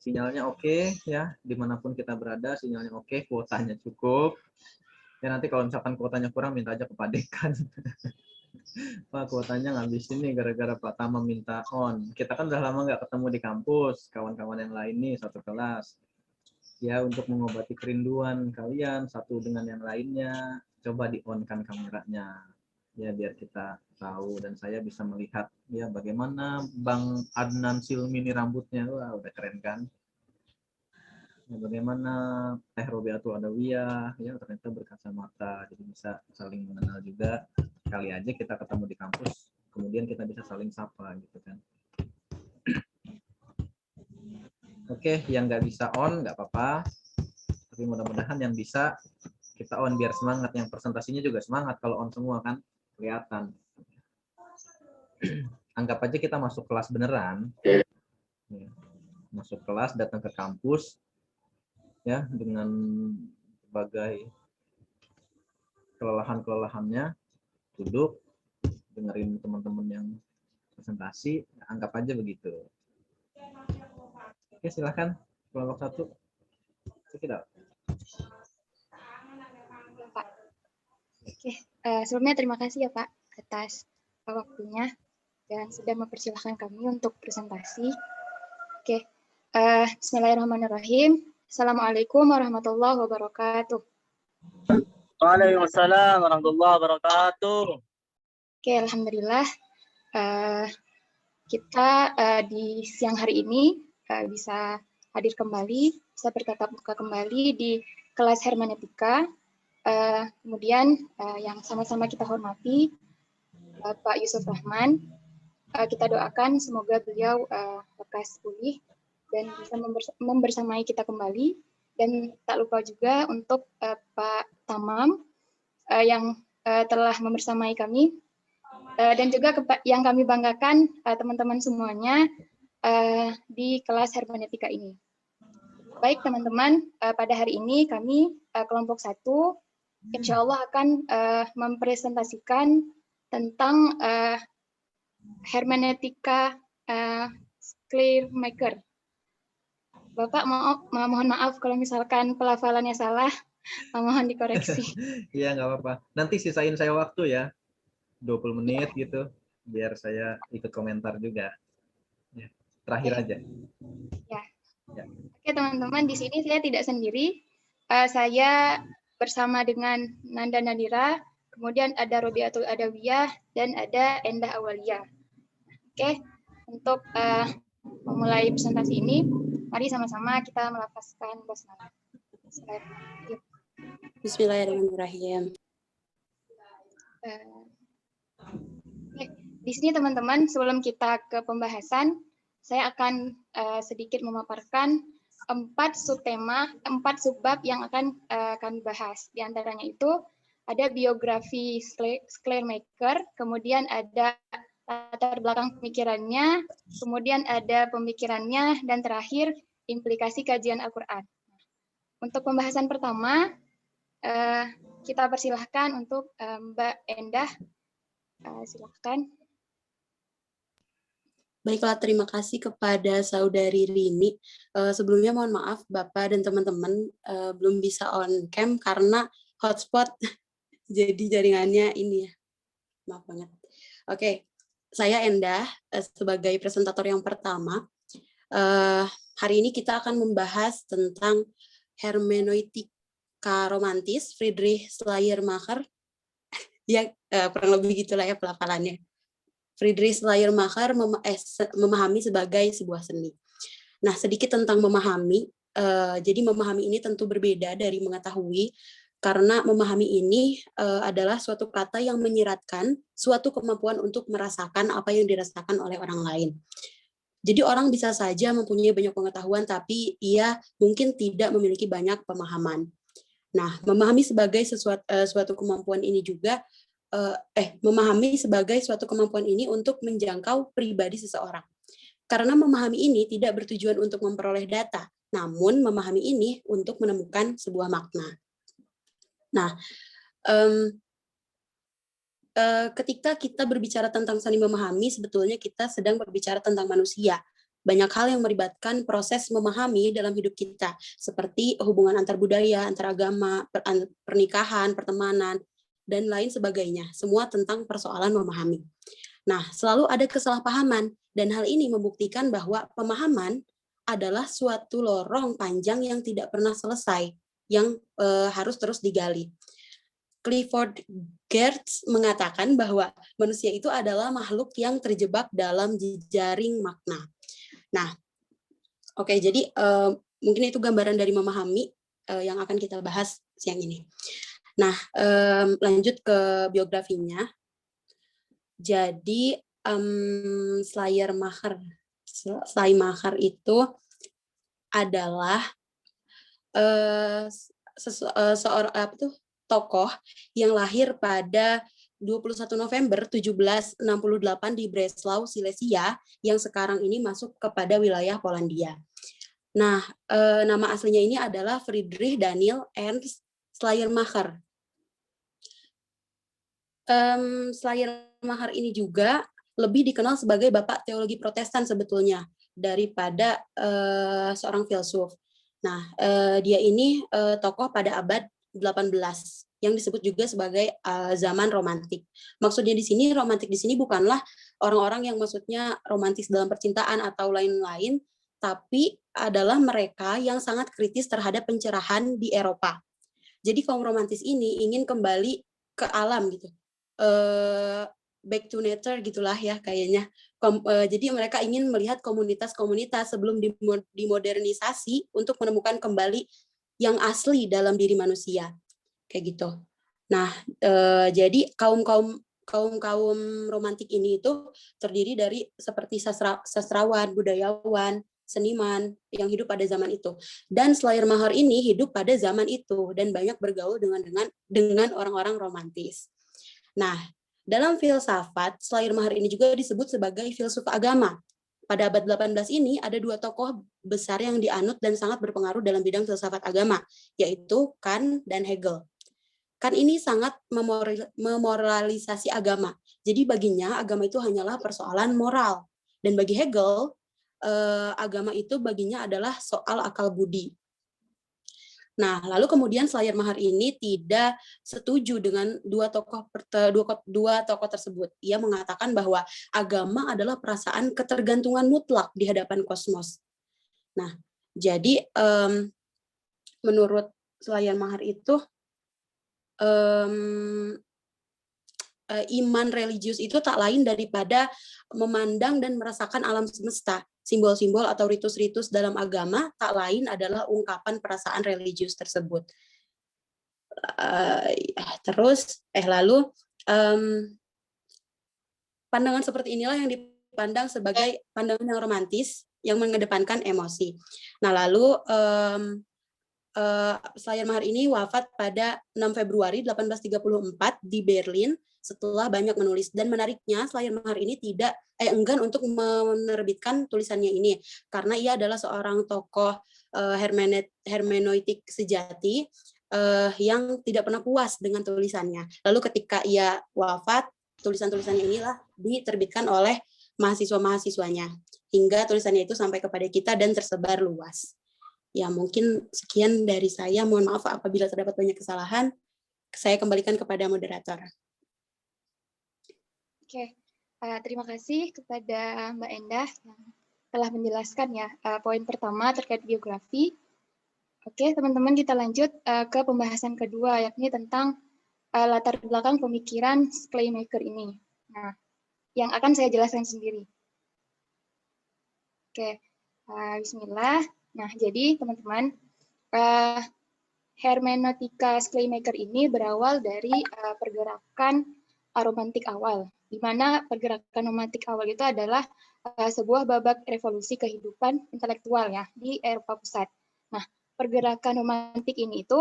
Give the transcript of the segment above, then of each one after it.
sinyalnya oke ya, dimanapun kita berada sinyalnya oke, kuotanya cukup. Ya nanti kalau misalkan kuotanya kurang minta aja ke Pak Dekan. Pak kuotanya ngabisin nih gara-gara Pak Tama minta on. Kita kan udah lama nggak ketemu di kampus, kawan-kawan yang lain nih satu kelas. Ya untuk mengobati kerinduan kalian satu dengan yang lainnya, coba di-on-kan kameranya. Ya biar kita tahu dan saya bisa melihat ya bagaimana Bang Adnan Silmi ini rambutnya. Wah, udah keren kan? Ya, bagaimana Teh Robiatul Adawiyah ya ternyata berkacamata, jadi bisa saling mengenal juga. Kali aja kita ketemu di kampus, kemudian kita bisa saling sapa gitu kan. Oke, yang nggak bisa on nggak apa-apa, tapi mudah-mudahan yang bisa kita on biar semangat. Yang presentasinya juga semangat kalau on semua kan kelihatan. Anggap aja kita masuk kelas beneran, ya. Masuk kelas, datang ke kampus ya dengan berbagai kelelahan-kelelahannya, duduk dengerin teman-teman yang presentasi, anggap aja begitu. Oke, silahkan kelompok 1. Tidak. Pak. Oke, sebelumnya terima kasih ya Pak atas waktunya dan sudah mempersilahkan kami untuk presentasi. Oke, Bismillahirrahmanirrahim. Assalamualaikum warahmatullahi wabarakatuh. Waalaikumsalam warahmatullahi wabarakatuh. Oke, alhamdulillah kita di siang hari ini bisa hadir kembali, bisa bertatap muka kembali di kelas hermeneutika. Kemudian yang sama-sama kita hormati Pak Yusuf Rahman, kita doakan semoga beliau lekas pulih dan bisa membersamai kita kembali. Dan tak lupa juga untuk Pak Tamam yang telah membersamai kami, dan juga yang kami banggakan teman-teman semuanya di kelas hermeneutika ini. Baik teman-teman, pada hari ini kami kelompok 1 insya Allah akan mempresentasikan tentang hermeneutika Schleiermacher. Bapak mohon maaf kalau misalkan pelafalannya salah, mohon dikoreksi. Iya, nggak apa-apa. Nanti sisain saya waktu ya, 20 menit gitu, biar saya ikut komentar juga. Ya, terakhir aja. Ya. Oke teman-teman, di sini saya tidak sendiri. Saya bersama dengan Nanda Nadira, kemudian ada Robiatul Adawiyah, dan ada Endah Awalia. Oke, untuk memulai presentasi ini, mari sama-sama kita melafazkan basmalah. Bismillahirrahmanirrahim. Di sini teman-teman, sebelum kita ke pembahasan, saya akan sedikit memaparkan 4 subtema, 4 subbab yang akan kami bahas. Di antaranya itu ada biografi Schleiermacher, kemudian ada latar belakang pemikirannya, kemudian ada pemikirannya, dan terakhir implikasi kajian Al-Quran. Untuk pembahasan pertama, kita persilahkan untuk Mbak Endah. Silahkan. Baiklah, terima kasih kepada Saudari Rini. Sebelumnya mohon maaf Bapak dan teman-teman belum bisa on cam karena hotspot, jadi jaringannya ini ya. Maaf banget. Oke, saya Endah sebagai presentator yang pertama. Hari ini kita akan membahas tentang hermeneutika romantis Friedrich Schleiermacher. Ya, kurang lebih gitulah ya pelafalannya. Friedrich Schleiermacher memahami sebagai sebuah seni. Nah, sedikit tentang memahami. Jadi memahami ini tentu berbeda dari mengetahui, karena memahami ini adalah suatu kata yang menyiratkan suatu kemampuan untuk merasakan apa yang dirasakan oleh orang lain. Jadi orang bisa saja mempunyai banyak pengetahuan, tapi ia mungkin tidak memiliki banyak pemahaman. Nah, memahami sebagai suatu kemampuan ini juga memahami sebagai suatu kemampuan ini untuk menjangkau pribadi seseorang. Karena memahami ini tidak bertujuan untuk memperoleh data, namun memahami ini untuk menemukan sebuah makna. Nah, ketika kita berbicara tentang seni memahami, sebetulnya kita sedang berbicara tentang manusia. banyak hal yang melibatkan proses memahami dalam hidup kita, seperti hubungan antar budaya, antar agama, pernikahan, pertemanan, dan lain sebagainya. Semua tentang persoalan memahami. Nah, selalu ada kesalahpahaman, dan hal ini membuktikan bahwa pemahaman adalah suatu lorong panjang yang tidak pernah selesai, yang harus terus digali. Clifford Geertz mengatakan bahwa manusia itu adalah makhluk yang terjebak dalam jejaring makna. Nah, oke, jadi mungkin itu gambaran dari memahami yang akan kita bahas siang ini. Nah, lanjut ke biografinya. Jadi Schleiermacher itu adalah seorang tokoh yang lahir pada 21 November 1768 di Breslau, Silesia, yang sekarang ini masuk kepada wilayah Polandia. Nah, nama aslinya ini adalah Friedrich Daniel Ernst Schleiermacher. Schleiermacher ini juga lebih dikenal sebagai bapak teologi Protestan sebetulnya daripada seorang filsuf. Nah, dia ini tokoh pada abad 18 yang disebut juga sebagai zaman romantik. Maksudnya di sini romantik di sini bukanlah orang-orang yang maksudnya romantis dalam percintaan atau lain-lain, tapi adalah mereka yang sangat kritis terhadap pencerahan di Eropa. Jadi kaum romantis ini ingin kembali ke alam gitu. Back to nature gitulah ya kayaknya. Jadi mereka ingin melihat komunitas-komunitas sebelum dimodernisasi untuk menemukan kembali yang asli dalam diri manusia, kayak gitu. Nah, jadi kaum romantik ini itu terdiri dari seperti sastrawan, budayawan, seniman yang hidup pada zaman itu. Dan Schleiermacher ini hidup pada zaman itu dan banyak bergaul dengan orang-orang romantis. Nah, dalam filsafat, Schleiermacher ini juga disebut sebagai filsuf agama. Pada abad 18 ini ada dua tokoh besar yang dianut dan sangat berpengaruh dalam bidang filsafat agama, yaitu Kant dan Hegel. Kant ini sangat memoralisasi agama. Jadi baginya agama itu hanyalah persoalan moral. Dan bagi Hegel, agama itu baginya adalah soal akal budi. Nah, lalu kemudian Schleiermacher ini tidak setuju dengan dua tokoh tersebut. Ia mengatakan bahwa agama adalah perasaan ketergantungan mutlak di hadapan kosmos. Nah, jadi menurut Schleiermacher itu iman religius itu tak lain daripada memandang dan merasakan alam semesta. Simbol-simbol atau ritus-ritus dalam agama tak lain adalah ungkapan perasaan religius tersebut. Lalu pandangan seperti inilah yang dipandang sebagai pandangan yang romantis yang mengedepankan emosi. Nah, lalu Schleiermacher ini wafat pada 6 Februari 1834 di Berlin setelah banyak menulis. Dan menariknya, Schleiermacher ini tidak enggan untuk menerbitkan tulisannya ini karena ia adalah seorang tokoh hermeneutik sejati yang tidak pernah puas dengan tulisannya. Lalu ketika ia wafat, tulisan-tulisannya inilah diterbitkan oleh mahasiswa-mahasiswanya hingga tulisannya itu sampai kepada kita dan tersebar luas. Ya, mungkin sekian dari saya. Mohon maaf apabila terdapat banyak kesalahan. Saya kembalikan kepada moderator. Oke, terima kasih kepada Mbak Endah yang telah menjelaskan ya poin pertama terkait biografi. Oke, teman-teman kita lanjut ke pembahasan kedua, yakni tentang latar belakang pemikiran Schleiermacher ini. Nah, yang akan saya jelaskan sendiri. Oke, bismillah. Nah, jadi teman-teman, hermeneutika Schleiermacher ini berawal dari pergerakan romantik awal, di mana pergerakan romantik awal itu adalah sebuah babak revolusi kehidupan intelektual ya di Eropa Pusat. Nah, pergerakan romantik ini itu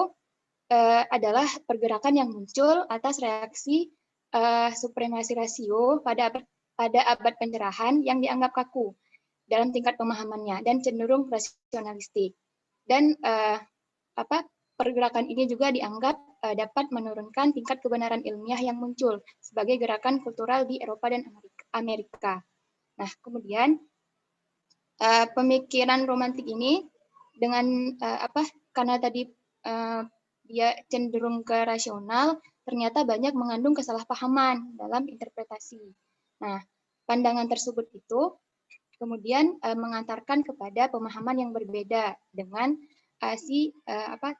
adalah pergerakan yang muncul atas reaksi supremasi rasio pada abad pencerahan yang dianggap kaku dalam tingkat pemahamannya dan cenderung rasionalistik. Dan pergerakan ini juga dianggap dapat menurunkan tingkat kebenaran ilmiah yang muncul sebagai gerakan kultural di Eropa dan Amerika. Nah, kemudian pemikiran romantik ini dengan karena tadi dia cenderung ke rasional, ternyata banyak mengandung kesalahpahaman dalam interpretasi. Nah, pandangan tersebut itu kemudian mengantarkan kepada pemahaman yang berbeda dengan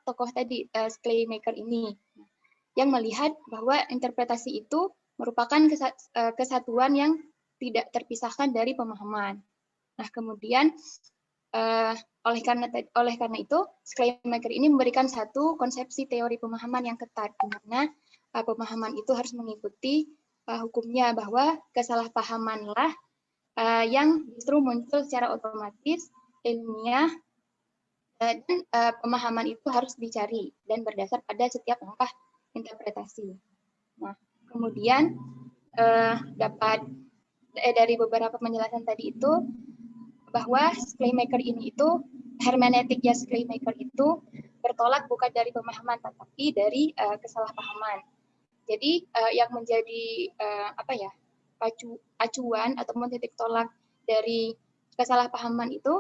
tokoh tadi, Schleiermacher ini, yang melihat bahwa interpretasi itu merupakan kesatuan yang tidak terpisahkan dari pemahaman. Nah, kemudian oleh karena itu, Schleiermacher ini memberikan satu konsepsi teori pemahaman yang ketat, di mana pemahaman itu harus mengikuti hukumnya, bahwa kesalahpahamanlah yang justru muncul secara otomatis, ilmiah, dan pemahaman itu harus dicari dan berdasar pada setiap langkah interpretasi. Nah, kemudian dapat dari beberapa penjelasan tadi itu, bahwa Schleiermacher ini itu, hermeneutiknya Schleiermacher itu bertolak bukan dari pemahaman, tetapi dari kesalahpahaman. Jadi yang menjadi acuan ataupun titik tolak dari kesalahpahaman itu,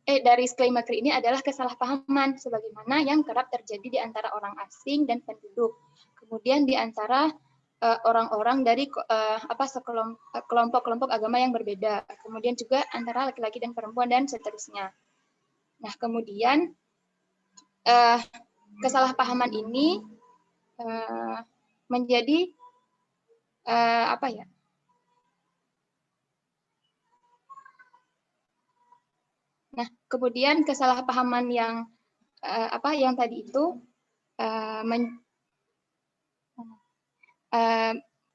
dari Schleiermacher ini adalah kesalahpahaman sebagaimana yang kerap terjadi di antara orang asing dan penduduk. Kemudian di antara orang-orang dari kelompok-kelompok agama yang berbeda. Kemudian juga antara laki-laki dan perempuan dan seterusnya. Nah, kemudian kesalahpahaman ini menjadi Nah, kemudian kesalahpahaman yang yang tadi itu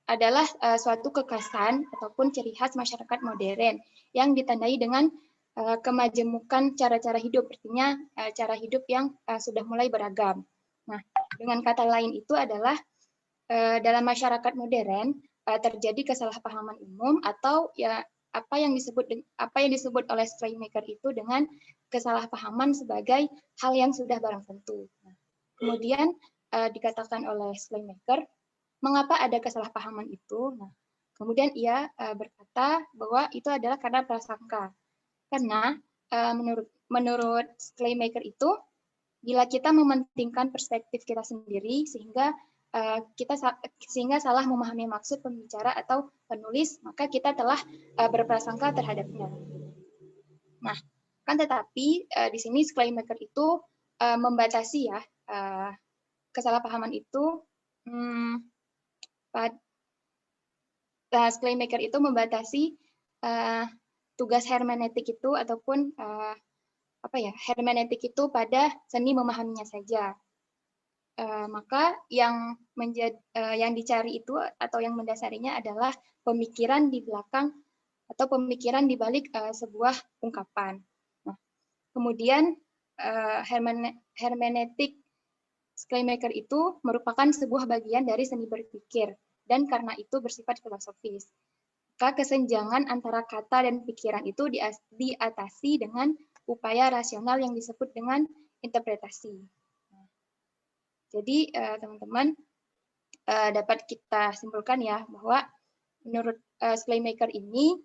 adalah suatu kekhasan ataupun ciri khas masyarakat modern yang ditandai dengan kemajemukan cara-cara hidup, artinya cara hidup yang sudah mulai beragam. Nah, dengan kata lain itu adalah dalam masyarakat modern terjadi kesalahpahaman umum, atau ya apa yang disebut oleh Schleiermacher itu dengan kesalahpahaman sebagai hal yang sudah barang tentu. Nah, kemudian dikatakan oleh Schleiermacher, mengapa ada kesalahpahaman itu? Nah, kemudian ia berkata bahwa itu adalah karena prasangka. Karena menurut Schleiermacher itu, bila kita mementingkan perspektif kita sendiri sehingga salah memahami maksud pembicara atau penulis, maka kita telah berprasangka terhadapnya. Nah, kan tetapi di sini Schleiermacher itu membatasi ya kesalahpahaman itu. Schleiermacher itu membatasi tugas hermeneutik itu ataupun hermeneutik itu pada seni memahaminya saja. Maka yang dicari itu atau yang mendasarinya adalah pemikiran di belakang atau pemikiran di balik sebuah ungkapan. Nah, kemudian hermeneutik Schleiermacher itu merupakan sebuah bagian dari seni berpikir dan karena itu bersifat filosofis. Maka kesenjangan antara kata dan pikiran itu diatasi dengan upaya rasional yang disebut dengan interpretasi. Jadi teman-teman dapat kita simpulkan ya bahwa menurut Schleiermacher ini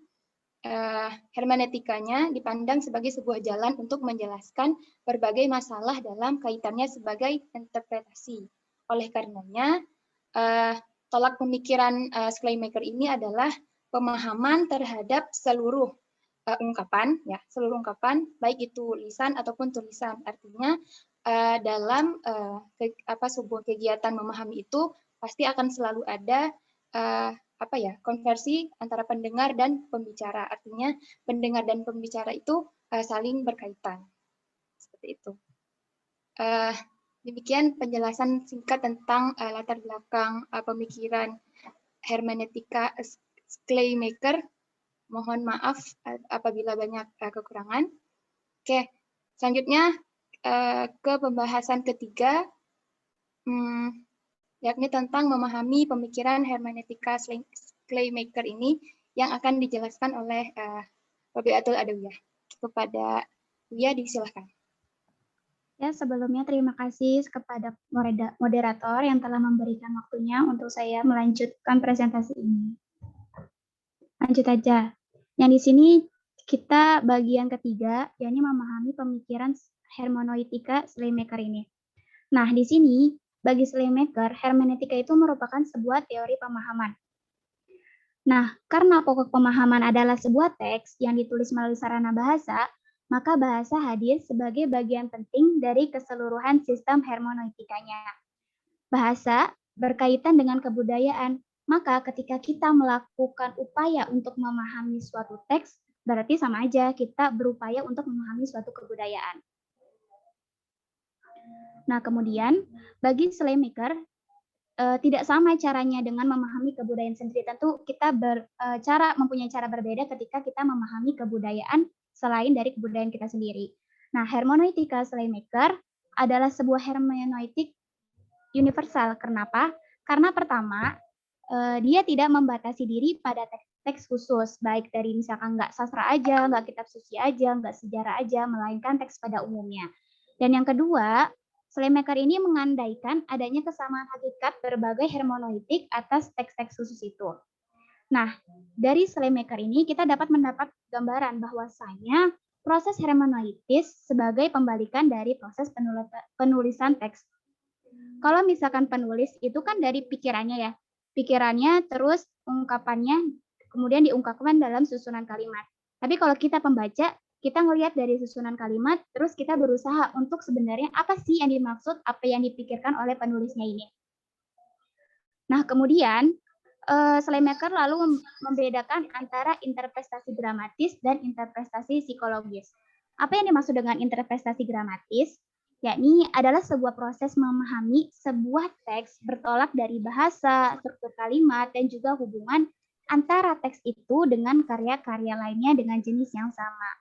hermeneutikanya dipandang sebagai sebuah jalan untuk menjelaskan berbagai masalah dalam kaitannya sebagai interpretasi. Oleh karenanya tolak pemikiran Schleiermacher ini adalah pemahaman terhadap seluruh ungkapan, ya, seluruh ungkapan, baik itu lisan ataupun tulisan. Artinya dalam sebuah kegiatan memahami itu pasti akan selalu ada konversi antara pendengar dan pembicara. Artinya pendengar dan pembicara itu saling berkaitan. Seperti itu. Demikian penjelasan singkat tentang latar belakang pemikiran hermeneutika Schleiermacher. Mohon maaf apabila banyak kekurangan. Oke, selanjutnya ke pembahasan ketiga, yakni tentang memahami pemikiran hermeneutika Schleiermacher ini yang akan dijelaskan oleh Rabi'atul Adawiyah. Kepada Buya, disilahkan. Ya, sebelumnya terima kasih kepada moderator yang telah memberikan waktunya untuk saya melanjutkan presentasi ini. Lanjut aja. Yang di sini kita bagian ketiga, yakni memahami pemikiran hermeneutika Schleiermacher ini. Nah, di sini bagi Schleiermacher, hermeneutika itu merupakan sebuah teori pemahaman. Nah, karena pokok pemahaman adalah sebuah teks yang ditulis melalui sarana bahasa, maka bahasa hadir sebagai bagian penting dari keseluruhan sistem hermeneutikanya. Bahasa berkaitan dengan kebudayaan, maka ketika kita melakukan upaya untuk memahami suatu teks, berarti sama aja kita berupaya untuk memahami suatu kebudayaan. Nah, kemudian bagi Schleiermacher, tidak sama caranya dengan memahami kebudayaan sendiri. Tentu kita mempunyai cara berbeda ketika kita memahami kebudayaan selain dari kebudayaan kita sendiri. Nah, hermeneutika Schleiermacher adalah sebuah hermeneutik universal. Kenapa? Karena pertama, dia tidak membatasi diri pada teks khusus, baik dari misalkan nggak sastra aja, nggak kitab suci aja, nggak sejarah aja, melainkan teks pada umumnya. Dan yang kedua, Schleiermacher ini mengandaikan adanya kesamaan hakikat berbagai hermeneutik atas teks-teks khusus itu. Nah, dari Schleiermacher ini kita dapat mendapat gambaran bahwasanya proses hermeneutis sebagai pembalikan dari proses penulisan teks. Kalau misalkan penulis itu kan dari pikirannya ya, pikirannya terus ungkapannya kemudian diungkapkan dalam susunan kalimat. Tapi kalau kita pembaca, kita ngelihat dari susunan kalimat, terus kita berusaha untuk sebenarnya apa sih yang dimaksud, apa yang dipikirkan oleh penulisnya ini. Nah, kemudian Schleiermacher lalu membedakan antara interpretasi gramatis dan interpretasi psikologis. Apa yang dimaksud dengan interpretasi gramatis? Yakni adalah sebuah proses memahami sebuah teks bertolak dari bahasa, struktur kalimat, dan juga hubungan antara teks itu dengan karya-karya lainnya dengan jenis yang sama.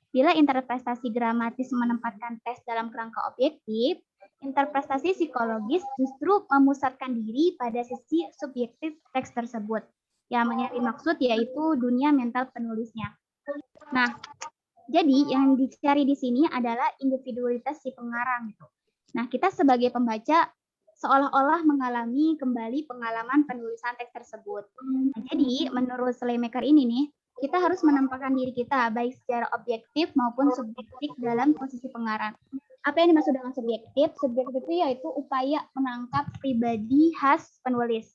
Bila interpretasi gramatis menempatkan teks dalam kerangka objektif, interpretasi psikologis justru memusatkan diri pada sisi subjektif teks tersebut. Yang dimaksud yaitu dunia mental penulisnya. Nah, jadi yang dicari di sini adalah individualitas si pengarang gitu. Nah, kita sebagai pembaca seolah-olah mengalami kembali pengalaman penulisan teks tersebut. Nah, jadi menurut Schleiermacher ini nih, kita harus menempatkan diri kita baik secara objektif maupun subjektif dalam posisi pengarang. Apa yang dimaksud dengan subjektif? Subjektif itu yaitu upaya menangkap pribadi khas penulis.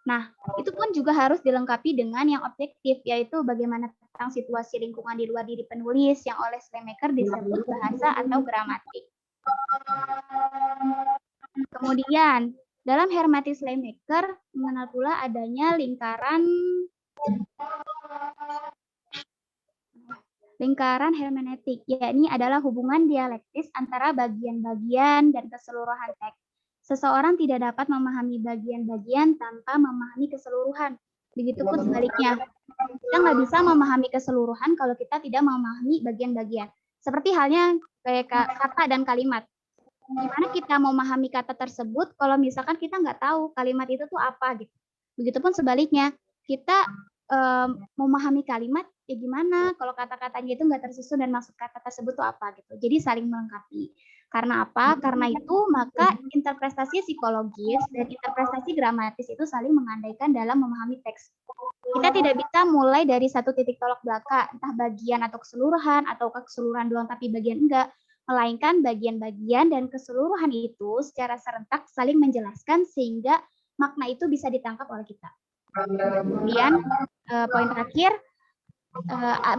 Nah, itu pun juga harus dilengkapi dengan yang objektif, yaitu bagaimana tentang situasi lingkungan di luar diri penulis yang oleh Schleiermacher disebut bahasa atau gramatik. Kemudian, dalam hermeneutik Schleiermacher mengenal pula adanya lingkaran hermeneutik, yakni adalah hubungan dialektis antara bagian-bagian dan keseluruhan teks. Seseorang tidak dapat memahami bagian-bagian tanpa memahami keseluruhan. Begitupun sebaliknya. Kita nggak bisa memahami keseluruhan kalau kita tidak memahami bagian-bagian. Seperti halnya kayak kata dan kalimat. Gimana kita mau memahami kata tersebut kalau misalkan kita nggak tahu kalimat itu tuh apa gitu. Begitupun sebaliknya, kita memahami kalimat ya gimana kalau kata-katanya itu nggak tersusun dan maksud kata tersebut tuh apa gitu. Jadi saling melengkapi. Karena apa? Karena itu maka interpretasi psikologis dan interpretasi gramatis itu saling mengandaikan dalam memahami teks. Kita tidak bisa mulai dari satu titik tolak belakang, entah bagian atau keseluruhan, atau keseluruhan doang tapi bagian enggak, melainkan bagian-bagian dan keseluruhan itu secara serentak saling menjelaskan sehingga makna itu bisa ditangkap oleh kita. Kemudian poin terakhir,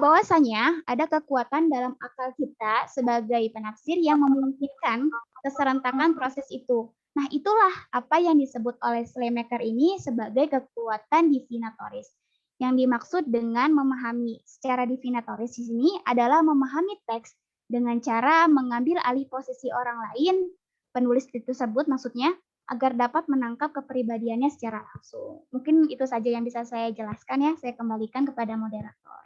bahwasanya ada kekuatan dalam akal kita sebagai penafsir yang memungkinkan keserentakan proses itu. Nah, itulah apa yang disebut oleh Schleiermacher ini sebagai kekuatan divinatoris. Yang dimaksud dengan memahami secara divinatoris di sini adalah memahami teks dengan cara mengambil alih posisi orang lain, penulis tersebut maksudnya, agar dapat menangkap kepribadiannya secara langsung. Mungkin itu saja yang bisa saya jelaskan ya. Saya kembalikan kepada moderator.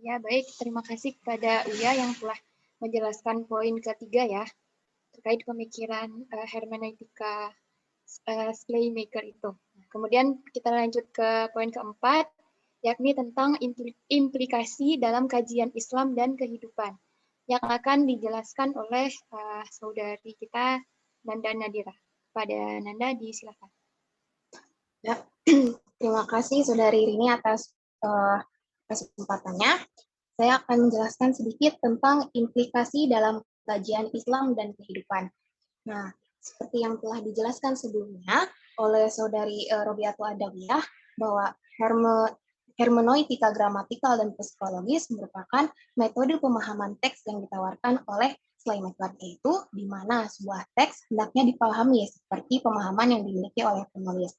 Ya, baik. Terima kasih kepada Uya yang telah menjelaskan poin ketiga ya, terkait pemikiran hermeneutika Schleiermacher itu. Kemudian kita lanjut ke poin keempat, yakni tentang implikasi dalam kajian Islam dan kehidupan, yang akan dijelaskan oleh saudari kita Nanda Nadira. Pada Nanda, disilakan. Ya, terima kasih Saudari Rini atas kesempatannya. Saya akan menjelaskan sedikit tentang implikasi dalam kajian Islam dan kehidupan. Nah, seperti yang telah dijelaskan sebelumnya oleh saudari Robiatul Adawiyah, bahwa hermeneutika gramatikal dan psikologis merupakan metode pemahaman teks yang ditawarkan oleh Schleiermacher, yaitu di mana sebuah teks hendaknya dipahami seperti pemahaman yang dimiliki oleh penulis.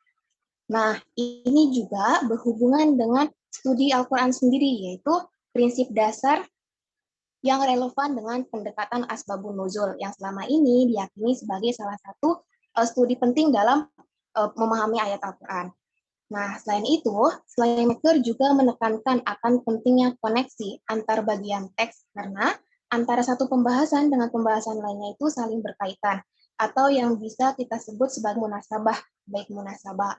Nah, ini juga berhubungan dengan studi Al-Quran sendiri, yaitu prinsip dasar yang relevan dengan pendekatan asbabun nuzul yang selama ini diyakini sebagai salah satu studi penting dalam memahami ayat Al-Quran. Nah, selain itu, Schleiermacher juga menekankan akan pentingnya koneksi antar bagian teks karena antara satu pembahasan dengan pembahasan lainnya itu saling berkaitan, atau yang bisa kita sebut sebagai munasabah, baik munasabah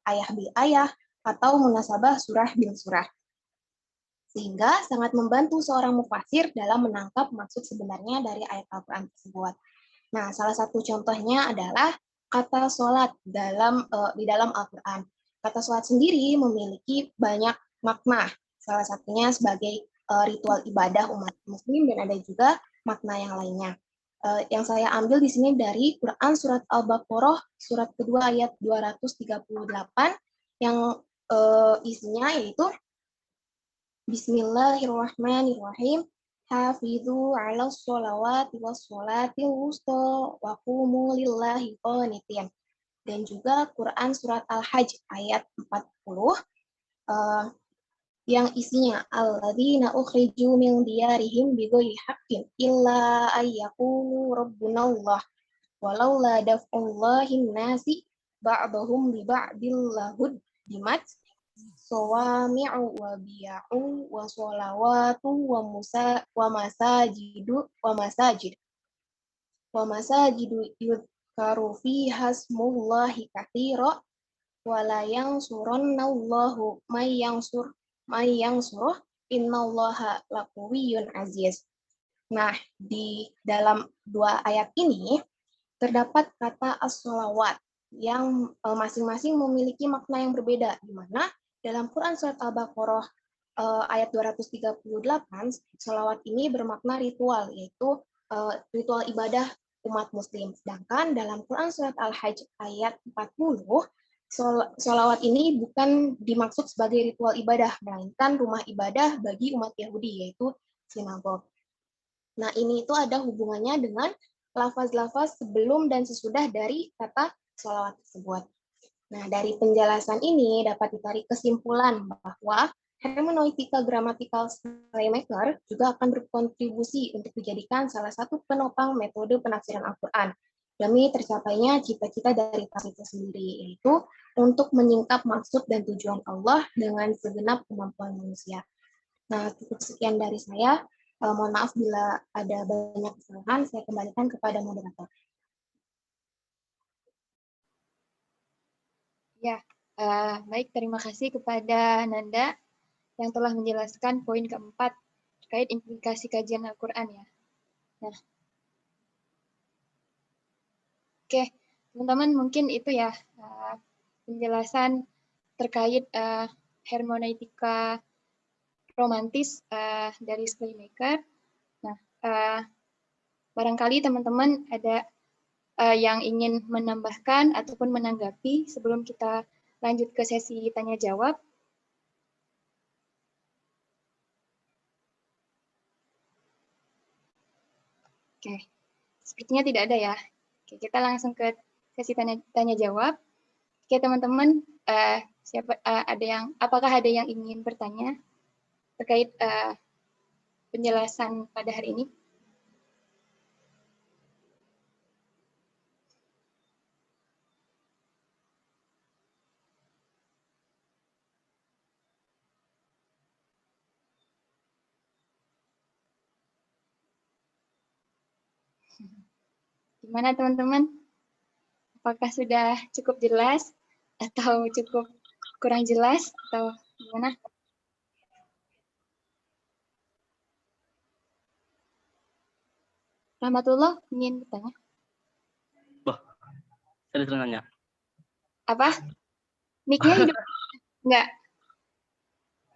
ayah bil ayah atau munasabah surah bil surah. Sehingga sangat membantu seorang mufasir dalam menangkap maksud sebenarnya dari ayat Al-Quran tersebut. Nah, salah satu contohnya adalah kata sholat di dalam Al-Quran. Kata sholat sendiri memiliki banyak makna, salah satunya sebagai ritual ibadah umat muslim dan ada juga makna yang lainnya. Yang saya ambil di sini dari Quran surat Al-Baqarah surat kedua ayat 238 yang isinya yaitu Bismillahirrahmanirrahim. Hafidhu 'alas sholawati was sholatil wusta wa qumu lillahi qanitin. Dan juga Quran surat Al-Hajj ayat 40 yang isinya alladzina ukhriju min diyarihim bighairi haqqin illa ayyaqulu rabbunallah walaula daf'ullahin nasi ba'dahum bi ba'dil lahud dimat sawami'u wa biya'u wa sholawatu wa masajidu yudhkaru fiha smullahi katsira wa la yansurannallahu may yansuruh innallaha laqawiyyun aziz. Nah, di dalam dua ayat ini terdapat kata as-sholawat yang masing-masing memiliki makna yang berbeda, di mana dalam Quran surat Al-Baqarah ayat 238, sholawat ini bermakna ritual, yaitu ritual ibadah umat muslim. Sedangkan dalam Quran surat Al-Hajj ayat 40, sholawat ini bukan dimaksud sebagai ritual ibadah, melainkan rumah ibadah bagi umat Yahudi, yaitu sinagog. Nah, ini itu ada hubungannya dengan lafaz-lafaz sebelum dan sesudah dari kata sholawat tersebut. Nah, dari penjelasan ini dapat ditarik kesimpulan bahwa hermeneutika gramatikal Schleiermacher juga akan berkontribusi untuk dijadikan salah satu penopang metode penafsiran Al-Quran demi tercapainya cita-cita dari tafsir itu sendiri, yaitu untuk menyingkap maksud dan tujuan Allah dengan segenap kemampuan manusia. Nah, cukup sekian dari saya. Mohon maaf bila ada banyak kesalahan, saya kembalikan kepada moderator. Ya, baik, terima kasih kepada Nanda yang telah menjelaskan poin keempat terkait implikasi kajian Al-Quran ya. Nah, oke, teman-teman mungkin itu ya penjelasan terkait hermeneutika romantis dari Schleiermacher. Nah, barangkali teman-teman ada yang ingin menambahkan ataupun menanggapi sebelum kita lanjut ke sesi tanya jawab. Oke, sepertinya tidak ada ya. Oke, kita langsung ke sesi tanya jawab. Oke, teman-teman, apakah ada yang ingin bertanya terkait penjelasan pada hari ini? Gimana teman-teman? Apakah sudah cukup jelas atau cukup kurang jelas atau gimana? Rahmatullah ingin bertanya. Wah, saya disuruh nanya. Apa? Mic-nya hidup? Enggak.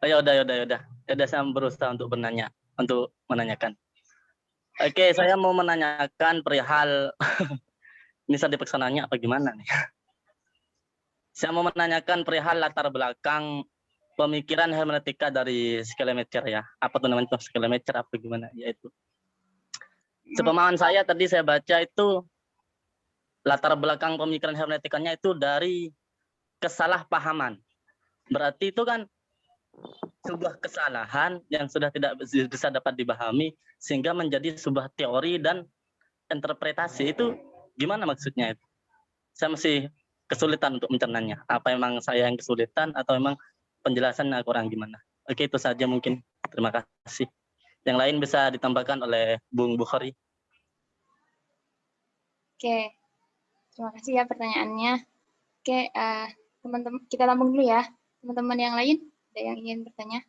Oh, ya udah. Ya udah, saya berusaha untuk menanyakan. Oke, saya mau menanyakan perihal ini saya dipaksa nanya apa gimana nih? Saya mau menanyakan perihal latar belakang pemikiran hermeneutika dari Schleiermacher ya. Apa tuh namanya Schleiermacher apa gimana? Yaitu sepemahaman saya tadi saya baca itu latar belakang pemikiran hermeneutikanya itu dari kesalahpahaman. Berarti itu kan sebuah kesalahan yang sudah tidak bisa dapat dipahami sehingga menjadi sebuah teori dan interpretasi. Itu gimana maksudnya itu? Saya masih kesulitan untuk mencernanya. Apa emang saya yang kesulitan atau memang penjelasannya kurang gimana? Oke, itu saja mungkin. Terima kasih. Yang lain bisa ditambahkan oleh Bung Bukhari. Oke, terima kasih ya pertanyaannya. Oke, teman-teman kita tampung dulu ya. Teman-teman yang lain ada yang ingin bertanya?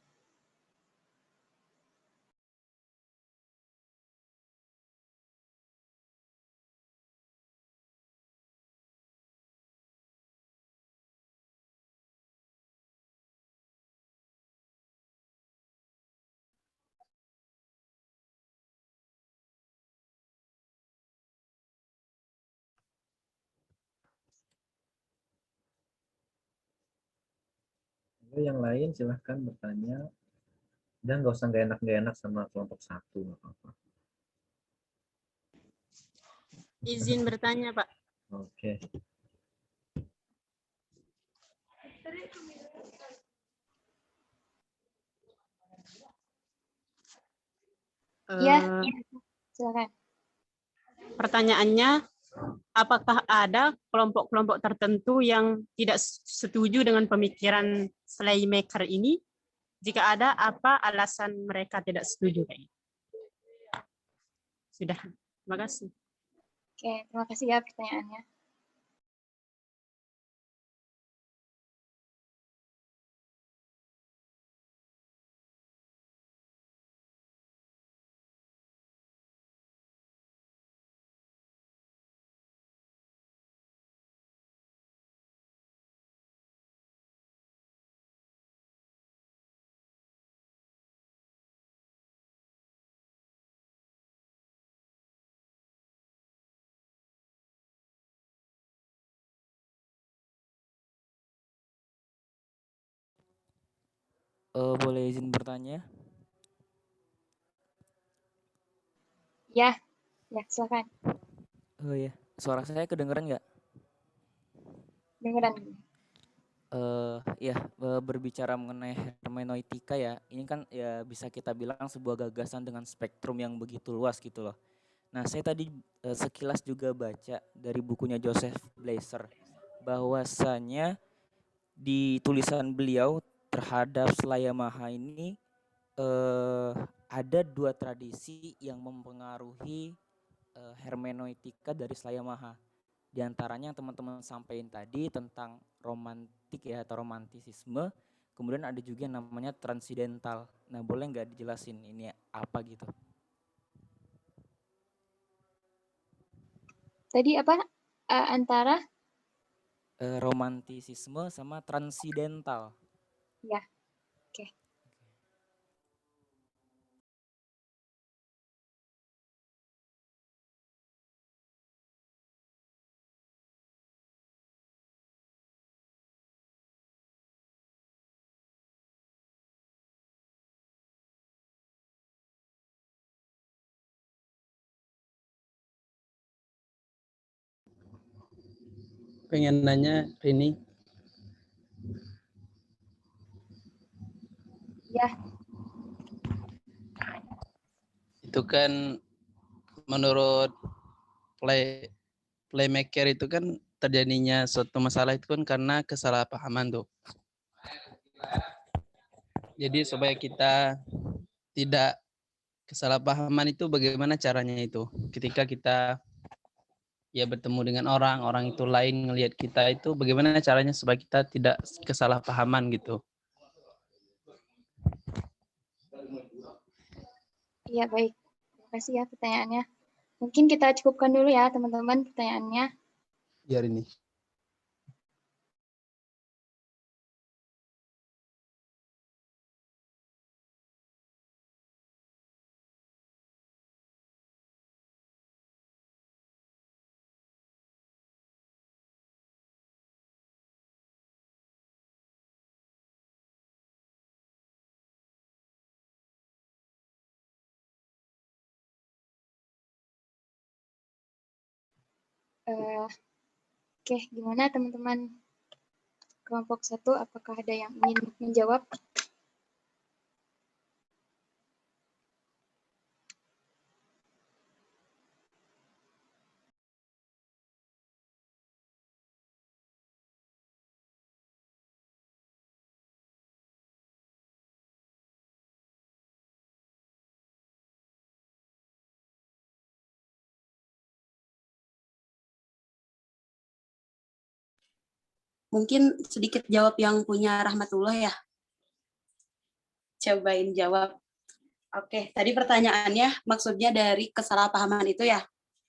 Yang lain silahkan bertanya. Dan nggak usah nggak enak sama kelompok satu, nggak apa-apa. Izin bertanya, Pak. Oke. Ya, Eh, silakan. Pertanyaannya, apakah ada kelompok-kelompok tertentu yang tidak setuju dengan pemikiran Schleiermacher ini? Jika ada, apa alasan mereka tidak setuju? Sudah, terima kasih. Oke, terima kasih ya pertanyaannya. Boleh izin bertanya? Ya, silakan. Oh ya, suara saya kedengeran nggak? Dengeran. Ya, berbicara mengenai hermeneutika ya, ini kan ya bisa kita bilang sebuah gagasan dengan spektrum yang begitu luas gitu loh. Nah, saya tadi sekilas juga baca dari bukunya Joseph Blazer bahwasanya di tulisan beliau terhadap Schleiermacher ini ada dua tradisi yang mempengaruhi hermeneutika dari Schleiermacher. Di antaranya yang teman-teman sampaikan tadi tentang romantik ya atau romantisisme, kemudian ada juga yang namanya transidental. Nah, boleh nggak dijelasin ini apa gitu? Tadi apa? Antara? Romantisisme sama transidental. Ya, oke. Pengen nanya Rini. Ya. Itu kan menurut playmaker itu kan terjadinya suatu masalah itu kan karena kesalahpahaman tuh. Jadi supaya kita tidak kesalahpahaman itu bagaimana caranya itu? Ketika kita ya bertemu dengan orang itu lain ngelihat kita itu bagaimana caranya supaya kita tidak kesalahpahaman gitu. Iya, baik. Terima kasih ya pertanyaannya. Mungkin kita cukupkan dulu ya teman-teman pertanyaannya. Ya Rini. Oke, gimana teman-teman kelompok 1? Apakah ada yang ingin menjawab? Mungkin sedikit jawab yang punya Rahmatullah ya. Cobain jawab. Oke, tadi pertanyaannya maksudnya dari kesalahpahaman itu ya,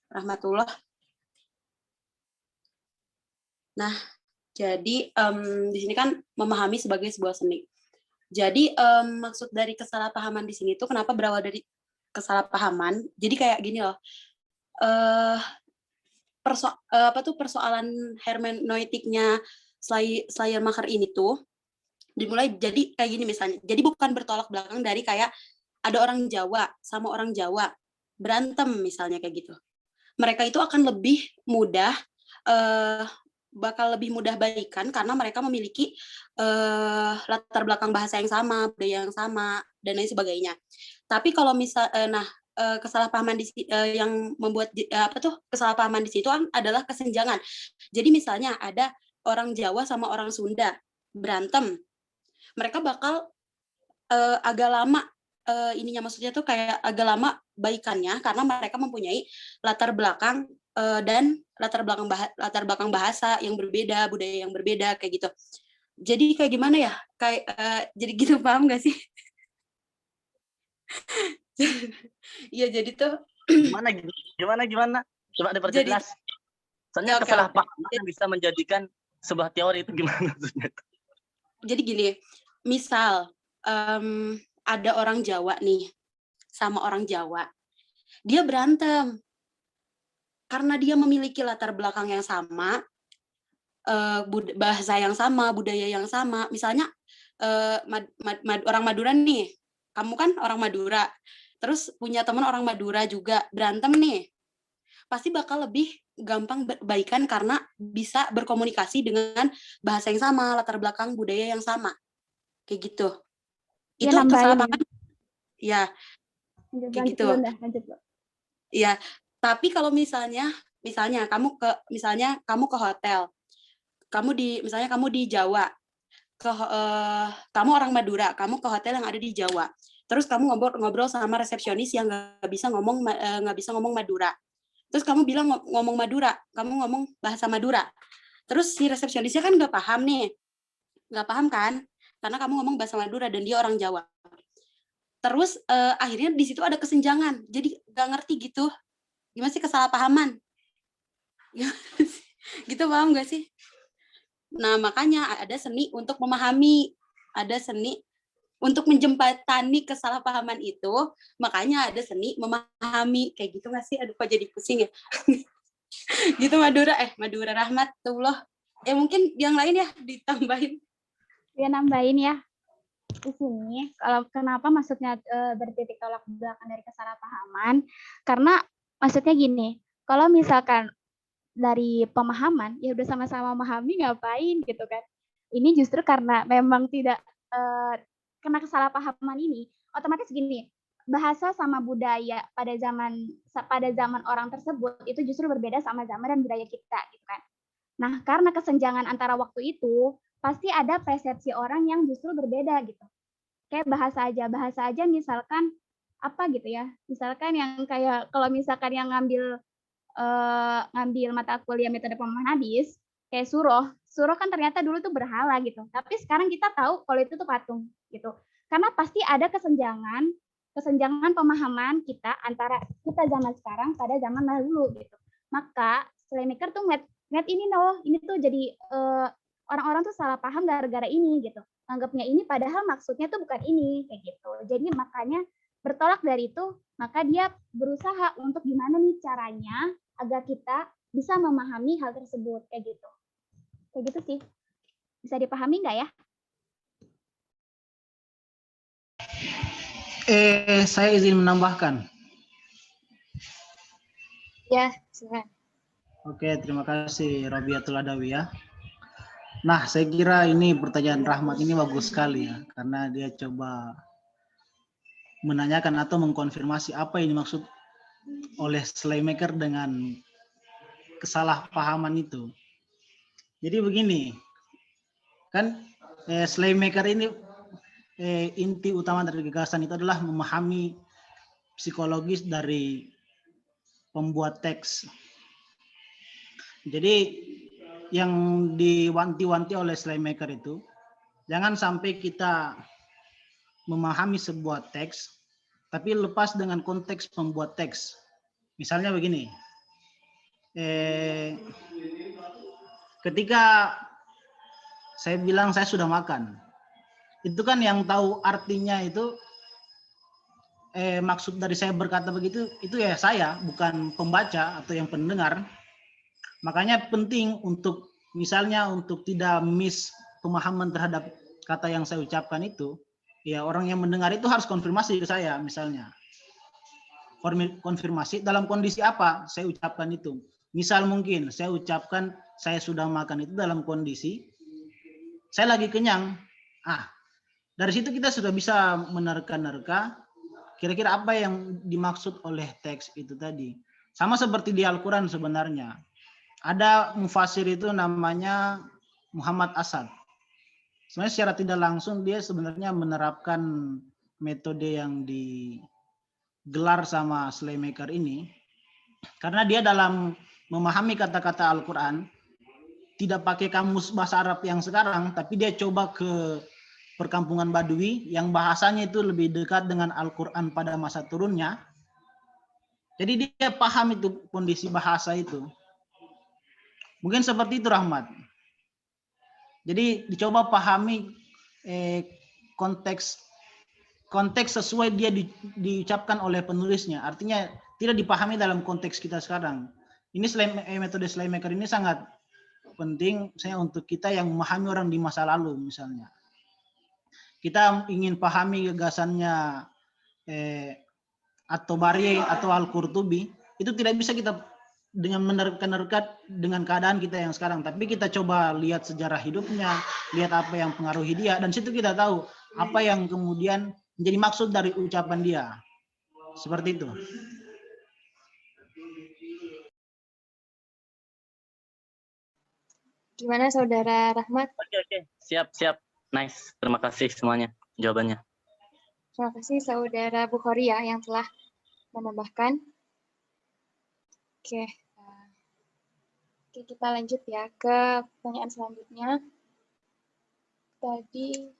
Rahmatullah. Nah, jadi di sini kan memahami sebagai sebuah seni. Jadi maksud dari kesalahpahaman di sini tuh kenapa berawal dari kesalahpahaman? Jadi kayak gini loh. Persoalan hermeneutiknya Schleiermacher ini tuh dimulai jadi kayak gini misalnya. Jadi bukan bertolak belakang dari kayak ada orang Jawa sama orang Jawa berantem misalnya kayak gitu. Mereka itu akan lebih mudah bakal lebih mudah baikan karena mereka memiliki latar belakang bahasa yang sama, budaya yang sama dan lain sebagainya. Tapi kalau kesalahpahaman yang membuat kesalahpahaman di situ adalah kesenjangan. Jadi misalnya ada orang Jawa sama orang Sunda berantem, mereka bakal agak lama maksudnya tuh kayak agak lama baikannya karena mereka mempunyai latar belakang dan latar belakang bahasa yang berbeda, budaya yang berbeda kayak gitu. Jadi kayak gimana ya? Kayak jadi gitu, paham nggak sih? Iya, jadi tuh gimana? Coba diperjelas. Soalnya kesalahpahaman bisa menjadikan sebuah teori itu gimana maksudnya? Jadi gini, misal ada orang Jawa nih sama orang Jawa, dia berantem karena dia memiliki latar belakang yang sama, bahasa yang sama, budaya yang sama. Misalnya orang Madura nih, kamu kan orang Madura, terus punya teman orang Madura juga berantem nih, pasti bakal lebih gampang baikan karena bisa berkomunikasi dengan bahasa yang sama, latar belakang budaya yang sama, kayak gitu. Ya, Itu kesalahpahaman. Ya, kayak gitu. Iya, tapi kalau misalnya kamu ke hotel, misalnya kamu di Jawa, kamu orang Madura, kamu ke hotel yang ada di Jawa, terus kamu ngobrol sama resepsionis yang nggak bisa ngomong Madura, terus kamu bilang ngomong Madura, kamu ngomong bahasa Madura, terus si resepsionisnya kan nggak paham kan, karena kamu ngomong bahasa Madura dan dia orang Jawa. Terus akhirnya di situ ada kesenjangan, jadi nggak ngerti gitu, gimana sih kesalahpahaman, gitu, paham nggak sih? Nah, makanya ada seni untuk memahami, ada seni untuk menjembatani kesalahpahaman itu, makanya ada seni memahami, kayak gitu nggak sih? Aduh, kok jadi pusing ya? Gitu, Madura Rahmatullah. Mungkin yang lain ya ditambahin. Ya, nambahin ya. Di sini, kalau kenapa maksudnya bertitik tolak belakang dari kesalahpahaman, karena maksudnya gini, kalau misalkan dari pemahaman, ya udah sama-sama memahami ngapain gitu kan. Ini justru karena memang tidak kena kesalahpahaman ini, otomatis gini, bahasa sama budaya pada zaman orang tersebut itu justru berbeda sama zaman dan budaya kita gitu kan. Nah, karena kesenjangan antara waktu itu, pasti ada persepsi orang yang justru berbeda gitu. Kayak bahasa aja misalkan apa gitu ya, misalkan yang kayak kalau misalkan yang ngambil mata kuliah metode pemahaman hadis, kayak surah kan ternyata dulu tuh berhala gitu. Tapi sekarang kita tahu kalau itu tuh patung gitu. Karena pasti ada kesenjangan pemahaman kita antara kita zaman sekarang pada zaman dahulu gitu. Maka Schleiermacher tuh ngeliat ini loh, ini tuh jadi orang-orang tuh salah paham gara-gara ini gitu. Anggapnya ini padahal maksudnya tuh bukan ini kayak gitu. Jadi makanya bertolak dari itu, maka dia berusaha untuk gimana nih caranya agar kita bisa memahami hal tersebut kayak gitu. Kayak gitu sih. Bisa dipahami nggak ya? Saya izin menambahkan. Ya, silakan. Oke, terima kasih Robiatul Adawi ya. Nah, saya kira ini pertanyaan Rahmat ini bagus sekali ya, karena dia coba menanyakan atau mengkonfirmasi apa yang dimaksud oleh Slaymaker dengan kesalahpahaman itu. Jadi begini, kan Slaymaker ini inti utama dari gagasan itu adalah memahami psikologis dari pembuat teks. Jadi yang diwanti-wanti oleh Slaymaker itu, jangan sampai kita memahami sebuah teks, tapi lepas dengan konteks pembuat teks. Misalnya begini, ketika saya bilang saya sudah makan, itu kan yang tahu artinya itu, maksud dari saya berkata begitu, itu ya saya, bukan pembaca atau yang pendengar. Makanya penting untuk misalnya untuk tidak miss pemahaman terhadap kata yang saya ucapkan itu, ya orang yang mendengar itu harus konfirmasi ke saya misalnya. Konfirmasi dalam kondisi apa saya ucapkan itu. Misal mungkin saya ucapkan saya sudah makan itu dalam kondisi saya lagi kenyang. Dari situ kita sudah bisa menerka-nerka kira-kira apa yang dimaksud oleh teks itu tadi. Sama seperti di Al-Quran sebenarnya. Ada mufasir itu namanya Muhammad Asad. Sebenarnya secara tidak langsung dia sebenarnya menerapkan metode yang digelar sama Slaymaker ini. Karena dia dalam memahami kata-kata Al-Quran tidak pakai kamus bahasa Arab yang sekarang, tapi dia coba ke perkampungan Badui yang bahasanya itu lebih dekat dengan Al-Quran pada masa turunnya. Jadi dia paham itu kondisi bahasa itu. Mungkin seperti itu Rahmat. Jadi dicoba pahami konteks sesuai dia diucapkan oleh penulisnya. Artinya tidak dipahami dalam konteks kita sekarang. Ini metode Slaymaker ini sangat penting saya untuk kita yang memahami orang di masa lalu misalnya. Kita ingin pahami gagasannya At-Tabari atau Al-Qurtubi, itu tidak bisa kita dengan menerka-nerka dengan keadaan kita yang sekarang, tapi kita coba lihat sejarah hidupnya, lihat apa yang pengaruhi dia, dan situ kita tahu apa yang kemudian menjadi maksud dari ucapan dia. Seperti itu. Gimana Saudara Rahmat? Oke. Siap. Nice. Terima kasih semuanya jawabannya. Terima kasih Saudara Bukhari ya yang telah menambahkan. Oke, kita lanjut ya ke pertanyaan selanjutnya. Tadi,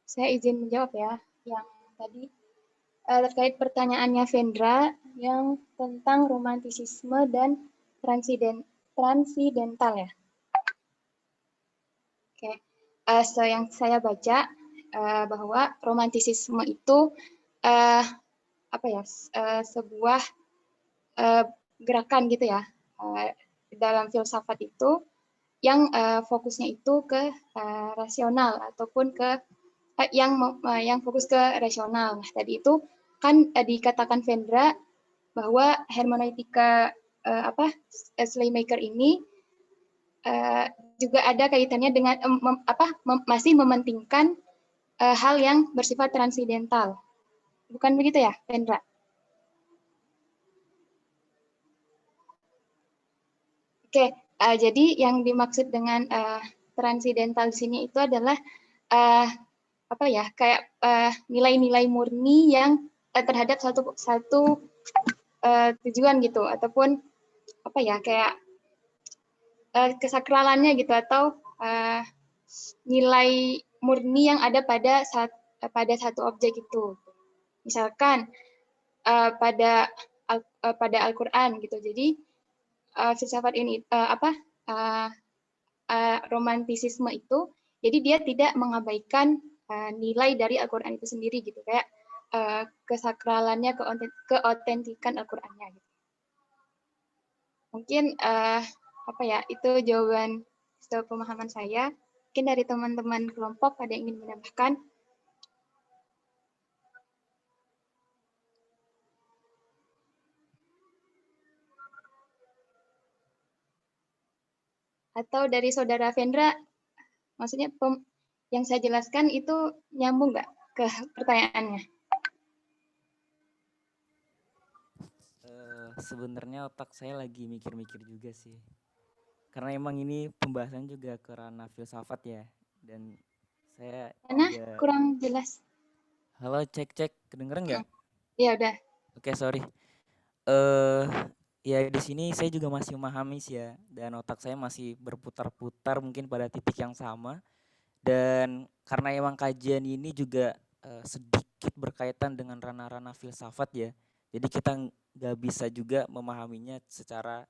saya izin menjawab ya yang tadi terkait pertanyaannya Vendra yang tentang romantisisme dan transidental ya. So yang saya baca bahwa romantisisme itu sebuah gerakan gitu ya dalam filsafat itu yang fokusnya itu ke rasional ataupun ke yang fokus ke rasional. Nah, tadi itu kan dikatakan Vendra bahwa hermeneutika Slaymaker ini juga ada kaitannya dengan masih mementingkan hal yang bersifat transidental. Bukan begitu ya, Vendra? Jadi yang dimaksud dengan transidental di sini itu adalah nilai-nilai murni yang terhadap satu tujuan gitu, ataupun kesakralannya gitu, atau nilai murni yang ada pada satu objek itu. Misalkan pada Al-Qur'an gitu. Jadi filsafat ini romantisisme itu, jadi dia tidak mengabaikan nilai dari Al-Qur'an itu sendiri gitu, kayak kesakralannya, keotentikan Al-Qur'annya gitu. Mungkin itu jawaban setahu pemahaman saya. Mungkin dari teman-teman kelompok ada yang ingin menambahkan. Atau dari Saudara Vendra, maksudnya yang saya jelaskan itu nyambung nggak ke pertanyaannya? Sebenarnya otak saya lagi mikir-mikir juga sih. Karena emang ini pembahasan juga ke ranah filsafat ya. Dan saya Mana juga... kurang jelas. Halo, cek. Kedengeran nggak? Ya udah. Oke, sorry. Ya di sini saya juga masih memahami sih ya. Dan otak saya masih berputar-putar mungkin pada titik yang sama. Dan karena emang kajian ini juga sedikit berkaitan dengan ranah-ranah filsafat ya. Jadi kita nggak bisa juga memahaminya secara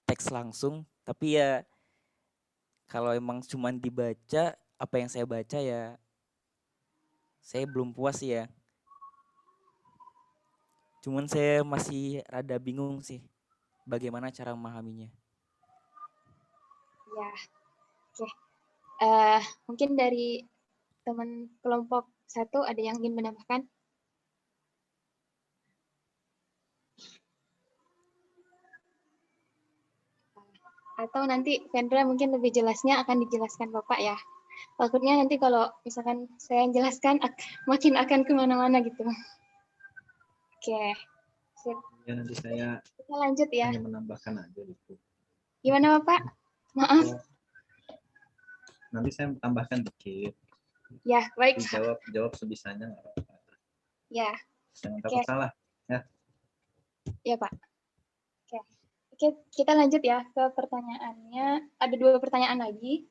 teks langsung. Tapi ya kalau emang cuma dibaca, apa yang saya baca ya saya belum puas sih ya. Cuman saya masih rada bingung sih bagaimana cara memahaminya. Ya, oke. Mungkin dari teman kelompok 1 ada yang ingin menambahkan? Atau nanti Vendra mungkin lebih jelasnya akan dijelaskan Bapak ya. Takutnya nanti kalau misalkan saya yang jelaskan makin akan kemana-mana gitu. Oke, sip. Ya nanti saya Kita lanjut ya. hanya menambahkan aja gitu. Gimana Bapak? Maaf. Nanti saya tambahkan dikit. Ya, baik. Jawab sebisanya nggak apa-apa. Ya. Jangan takut salah. Ya. Ya Pak. Oke, kita lanjut ya ke pertanyaannya. Ada 2 pertanyaan lagi.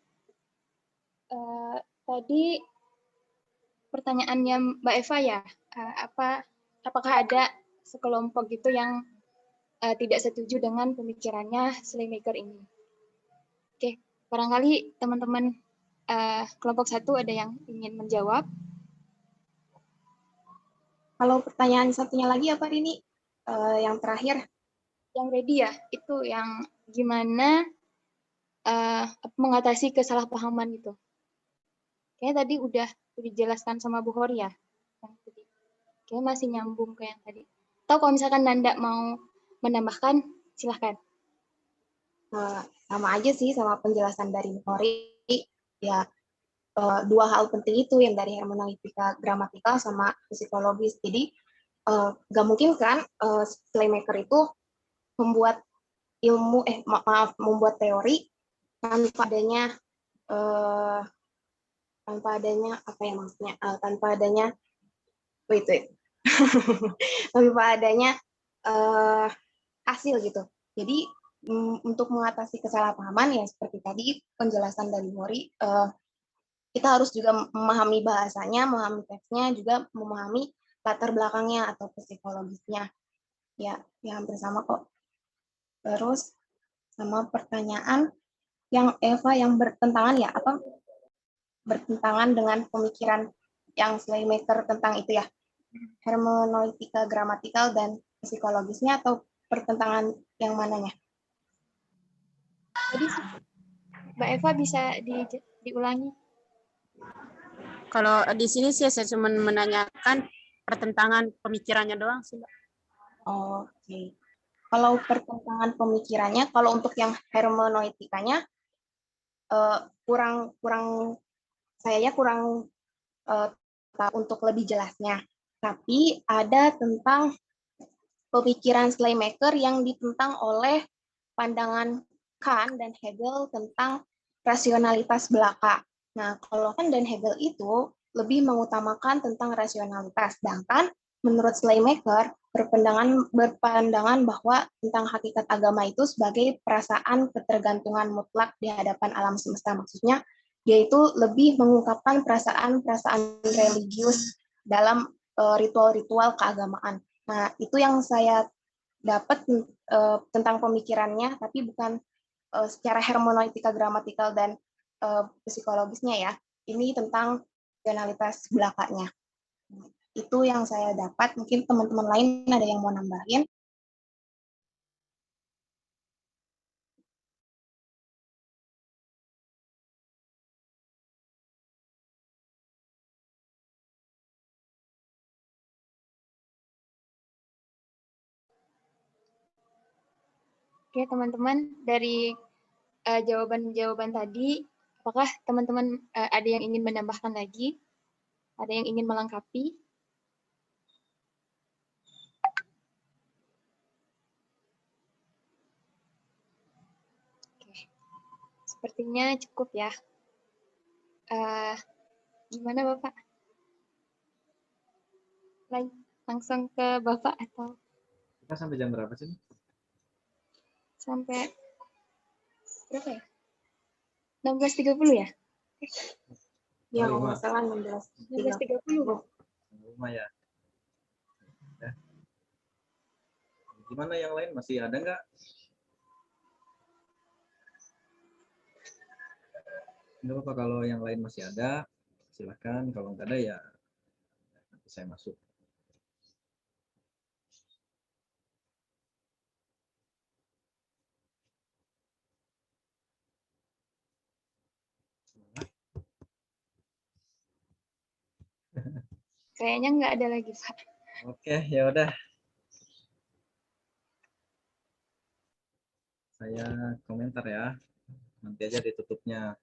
Tadi pertanyaannya Mbak Eva ya, apakah ada sekelompok gitu yang tidak setuju dengan pemikirannya Slaymaker ini? Oke, barangkali teman-teman kelompok 1 ada yang ingin menjawab. Kalau pertanyaan satunya lagi apa ini? Yang terakhir? Yang ready ya, itu yang gimana mengatasi kesalahpahaman itu. Kayaknya tadi udah dijelaskan sama Bu Hori ya. Kayaknya masih nyambung ke yang tadi. Atau kalau misalkan Nanda mau menambahkan, silahkan. Sama aja sih sama penjelasan dari Bu Hori. Ya, 2 hal penting itu yang dari hermeneutika gramatikal sama psikologis. Jadi nggak mungkin kan Slaymaker itu membuat membuat teori tanpa adanya apa ya maksudnya tanpa adanya tanpa adanya hasil gitu. Jadi untuk mengatasi kesalahpahaman ya seperti tadi penjelasan dari Mori, kita harus juga memahami bahasanya, memahami teksnya, juga memahami latar belakangnya atau psikologisnya. Ya hampir sama kok. Terus sama pertanyaan yang Eva yang bertentangan ya, bertentangan dengan pemikiran yang Slaymaker tentang itu ya, hermeneutika gramatikal dan psikologisnya, atau pertentangan yang mananya? Tadi Mbak Eva bisa diulangi? Kalau di sini sih saya cuma menanyakan pertentangan pemikirannya doang sih, Mbak. Oke. Kalau pertentangan pemikirannya, kalau untuk yang hermeneutikanya sayanya kurang untuk lebih jelasnya. Tapi ada tentang pemikiran Slaymaker yang ditentang oleh pandangan Kant dan Hegel tentang rasionalitas belaka. Nah, kalau Kant dan Hegel itu lebih mengutamakan tentang rasionalitas, sedangkan menurut Slaymaker berpandangan bahwa tentang hakikat agama itu sebagai perasaan ketergantungan mutlak di hadapan alam semesta. Maksudnya, dia itu lebih mengungkapkan perasaan-perasaan religius dalam ritual-ritual keagamaan. Nah, itu yang saya dapat tentang pemikirannya, tapi bukan secara hermeneutika gramatikal dan psikologisnya ya. Ini tentang rasionalitas belakanya. Itu yang saya dapat. Mungkin teman-teman lain ada yang mau nambahin. Oke, teman-teman, dari jawaban-jawaban tadi, apakah teman-teman ada yang ingin menambahkan lagi? Ada yang ingin melengkapi? Oke. Sepertinya cukup ya. Gimana Bapak? Langsung ke Bapak atau Kita sampai jam berapa sih? sampai berapa ya? 16.30 ya? Ya, Oh, kalau lima. nggak salah 16.30. 16.30. Rumah ya. Ya. Gimana yang lain? Masih ada nggak? Nggak apa-apa kalau yang lain masih ada, silakan. Kalau nggak ada ya nanti saya masuk. Kayaknya nggak ada lagi, Pak. Oke, ya udah. Saya komentar ya. Nanti aja ditutupnya.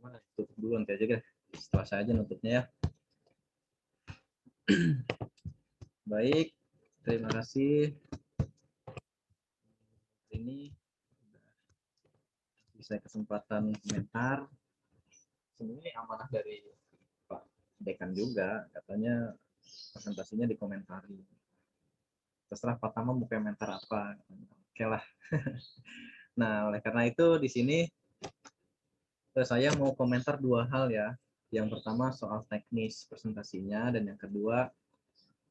Mana? Tutup dulu nanti aja deh. Setelah saya aja nutupnya ya. Baik, terima kasih. Ini bisa kesempatan komentar. Sebenarnya amanah dari Pak Dekan juga, katanya presentasinya dikomentari. Terserah Pak Tama mau komentar apa. Oke lah. Nah, oleh karena itu di sini saya mau komentar dua hal ya. Yang pertama soal teknis presentasinya dan yang kedua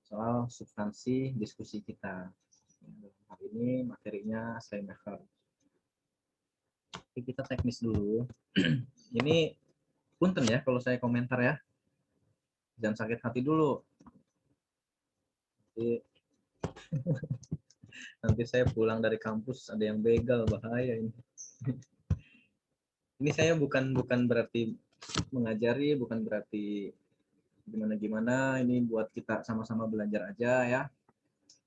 soal substansi diskusi kita. Hari ini materinya saya maker. Kita teknis dulu. Ini punten ya kalau saya komentar ya. Jangan sakit hati dulu. Nanti saya pulang dari kampus ada yang begal, bahaya ini. Ini saya bukan berarti mengajari, bukan berarti gimana-gimana. Ini buat kita sama-sama belajar aja ya.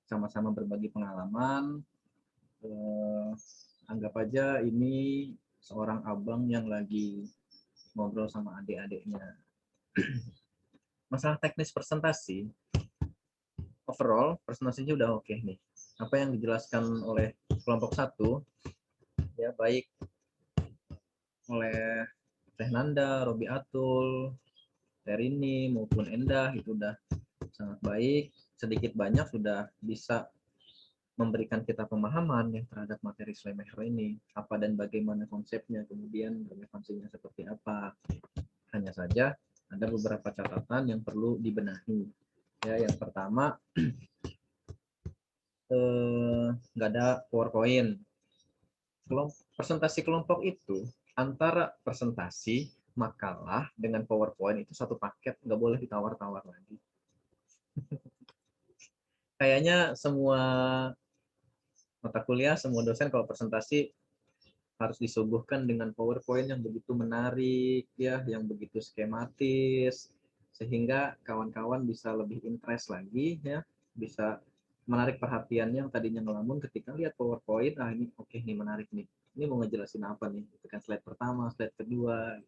Sama-sama berbagi pengalaman. Anggap aja ini seorang abang yang lagi ngobrol sama adik-adiknya. Masalah teknis presentasi, overall presentasinya udah oke nih. Apa yang dijelaskan oleh kelompok 1 ya, baik oleh Teh Nanda, Robi Atul, Terini maupun Endah itu udah sangat baik. Sedikit banyak sudah bisa memberikan kita pemahaman yang terhadap materi Schleiermacher ini, apa dan bagaimana konsepnya, kemudian relevansinya seperti apa. Hanya saja ada beberapa catatan yang perlu dibenahi. Ya, yang pertama nggak ada PowerPoint. Presentasi kelompok itu antara presentasi, makalah dengan PowerPoint itu satu paket, nggak boleh ditawar-tawar lagi. Kayaknya semua mata kuliah, semua dosen kalau presentasi harus disuguhkan dengan PowerPoint yang begitu menarik ya, yang begitu skematis, sehingga kawan-kawan bisa lebih interest lagi ya, bisa menarik perhatiannya yang tadinya ngelamun ketika lihat PowerPoint. Ah, ini oke nih, menarik nih, ini mau ngejelasin apa nih, itu kan slide pertama, slide kedua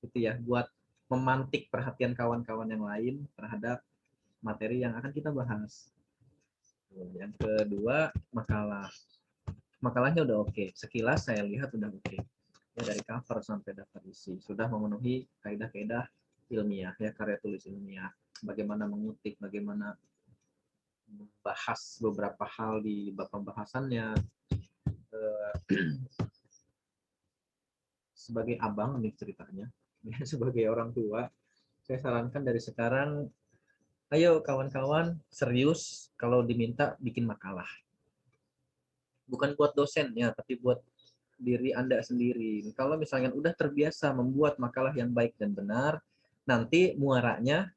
gitu ya, buat memantik perhatian kawan-kawan yang lain terhadap materi yang akan kita bahas. Yang kedua, makalahnya udah oke. Sekilas saya lihat udah oke. Ya, dari cover sampai daftar isi sudah memenuhi kaidah-kaidah ilmiah ya, karya tulis ilmiah. Bagaimana mengutip, bagaimana membahas beberapa hal di bab pembahasannya. Sebagai abang nih ceritanya, sebagai orang tua, saya sarankan dari sekarang, ayo kawan-kawan serius kalau diminta bikin makalah. Bukan buat dosen ya, tapi buat diri Anda sendiri. Kalau misalnya udah terbiasa membuat makalah yang baik dan benar, nanti muaranya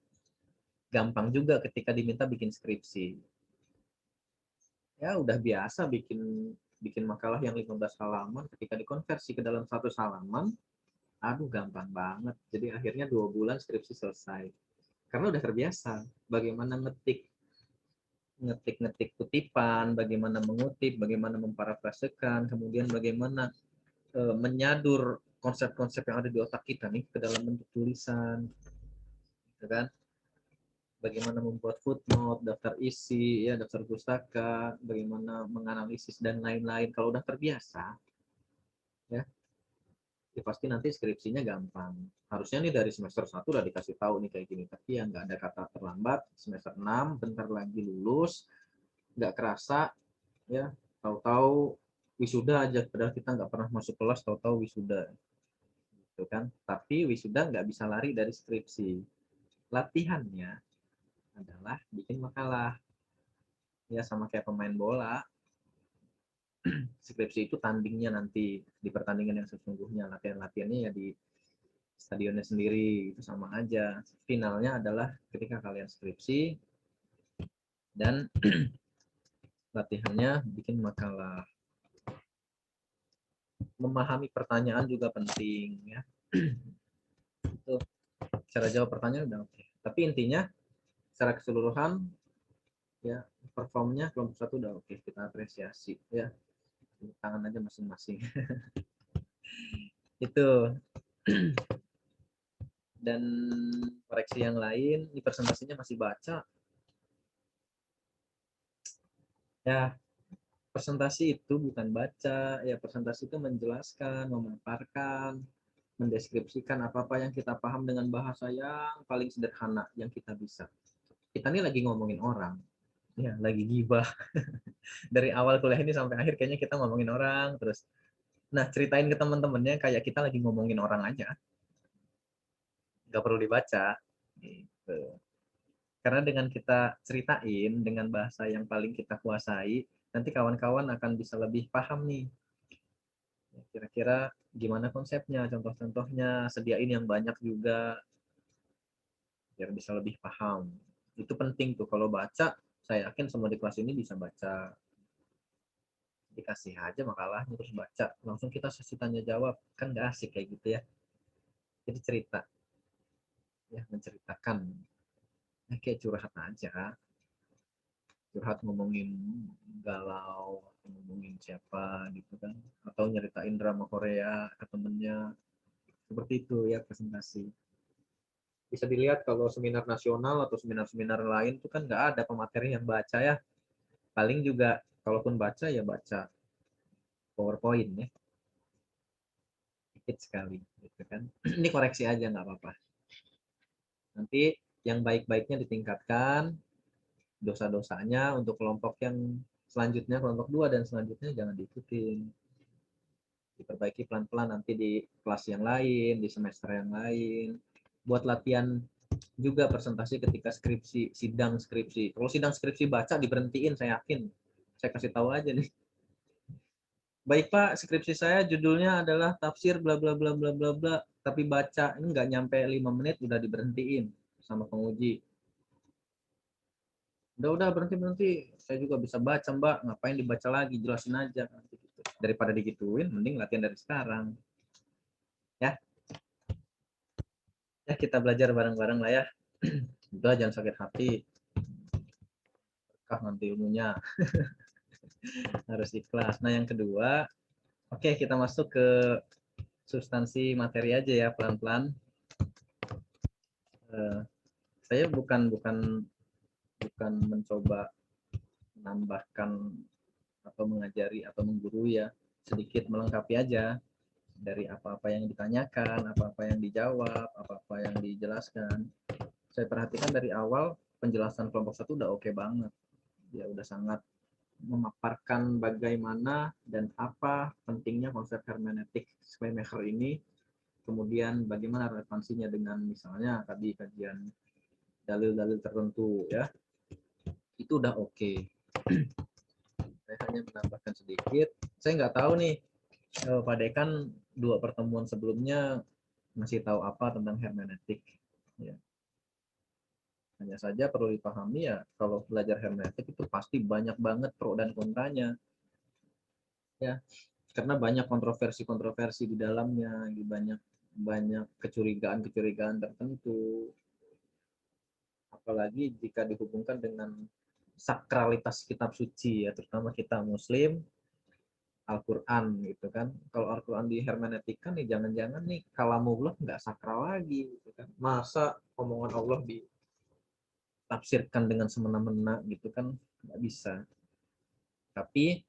gampang juga ketika diminta bikin skripsi. Ya udah biasa bikin makalah yang 15 halaman, ketika dikonversi ke dalam 100 halaman, aduh gampang banget. Jadi akhirnya 2 bulan skripsi selesai. Karena udah terbiasa bagaimana ngetik ngetik-ngetik kutipan, bagaimana mengutip, bagaimana memparafrasekan, kemudian bagaimana menyadur konsep-konsep yang ada di otak kita nih ke dalam bentuk tulisan, gitu kan? Bagaimana membuat footnote, daftar isi, ya daftar pustaka, bagaimana menganalisis dan lain-lain. Kalau udah terbiasa, ya pasti nanti skripsinya gampang. Harusnya nih dari semester 1 udah dikasih tahu nih kayak gini, tapi ya nggak ada kata terlambat. Semester 6 bentar lagi lulus, nggak kerasa, ya tahu-tahu wisuda aja, padahal kita nggak pernah masuk kelas, tahu-tahu wisuda, gitu kan? Tapi wisuda nggak bisa lari dari skripsi. Latihannya adalah bikin makalah, ya sama kayak pemain bola. Skripsi itu tandingnya nanti di pertandingan yang sesungguhnya, latihannya ya di stadionnya sendiri, itu sama aja. Finalnya adalah ketika kalian skripsi dan latihannya bikin makalah. Memahami pertanyaan juga penting, ya. Itu cara jawab pertanyaan udah oke. Tapi intinya secara keseluruhan ya performnya kelompok 1 udah oke, kita apresiasi ya. Tangan aja masing-masing. Itu. Dan koreksi yang lain, di presentasinya masih baca. Ya, presentasi itu bukan baca, ya presentasi itu menjelaskan, memaparkan, mendeskripsikan apa-apa yang kita paham dengan bahasa yang paling sederhana yang kita bisa. Kita ini lagi ngomongin orang, ya lagi gibah. Dari awal kuliah ini sampai akhir kayaknya kita ngomongin orang terus. Nah, ceritain ke teman-temannya kayak kita lagi ngomongin orang aja. Nggak perlu dibaca. Gitu. Karena dengan kita ceritain dengan bahasa yang paling kita kuasai, nanti kawan-kawan akan bisa lebih paham nih. Kira-kira gimana konsepnya, contoh-contohnya, sediain yang banyak juga, biar bisa lebih paham. Itu penting tuh, kalau baca, saya yakin semua di kelas ini bisa baca. Dikasih aja makalahnya, terus baca. Langsung kita sesi tanya jawab, kan nggak asik kayak gitu ya. Jadi cerita, ya menceritakan. Nah, kayak curhat aja. Curhat ngomongin galau, ngomongin siapa gitu kan. Atau nyeritain drama Korea ke temennya. Seperti itu ya presentasi. Bisa dilihat kalau seminar nasional atau seminar-seminar lain itu kan nggak ada pemateri yang baca ya. Paling juga kalaupun baca ya baca PowerPoint ya. Dikit sekali gitu kan. Ini koreksi aja nggak apa-apa. Nanti yang baik-baiknya ditingkatkan, dosa-dosanya untuk kelompok yang selanjutnya, kelompok 2 dan selanjutnya jangan diikutin. Diperbaiki pelan-pelan nanti di kelas yang lain, di semester yang lain. Buat latihan juga presentasi ketika skripsi, sidang skripsi. Kalau sidang skripsi baca diberhentiin, saya yakin. Saya kasih tahu aja nih. Baik Pak, skripsi saya judulnya adalah tafsir bla bla bla bla bla bla, tapi baca ini nggak nyampe 5 menit udah diberhentiin sama penguji. Udah berhenti, saya juga bisa baca Mbak, ngapain dibaca lagi, jelasin aja. Daripada digituin, mending latihan dari sekarang. Ya, ya kita belajar bareng-bareng lah ya. Udah jangan sakit hati. Berkah nanti ilmunya. Harus ikhlas. Nah yang kedua, oke kita masuk ke substansi materi aja ya pelan-pelan. Saya bukan mencoba menambahkan atau mengajari atau menggurui ya, sedikit melengkapi aja dari apa-apa yang ditanyakan, apa-apa yang dijawab, apa-apa yang dijelaskan. Saya perhatikan dari awal penjelasan kelompok 1 udah oke banget. Dia udah sangat memaparkan bagaimana dan apa pentingnya konsep hermeneutik Schleiermacher ini, kemudian bagaimana relevansinya dengan misalnya tadi kajian dalil-dalil tertentu ya. Itu udah oke. Saya hanya menambahkan sedikit. Saya nggak tahu nih Pak Dekan 2 pertemuan sebelumnya masih tahu apa tentang hermeneutik. Ya. Hanya saja perlu dipahami ya, kalau belajar hermeneutik itu pasti banyak banget pro dan kontranya. Ya, karena banyak kontroversi-kontroversi di dalamnya, banyak kecurigaan-kecurigaan tertentu. Apalagi jika dihubungkan dengan sakralitas kitab suci ya, terutama kita Muslim, Al-Quran gitu kan. Kalau Al-Quran di hermeneutika nih, jangan-jangan nih kalamullah nggak sakral lagi gitu kan. Masa omongan Allah ditafsirkan dengan semena-mena gitu kan, nggak bisa. Tapi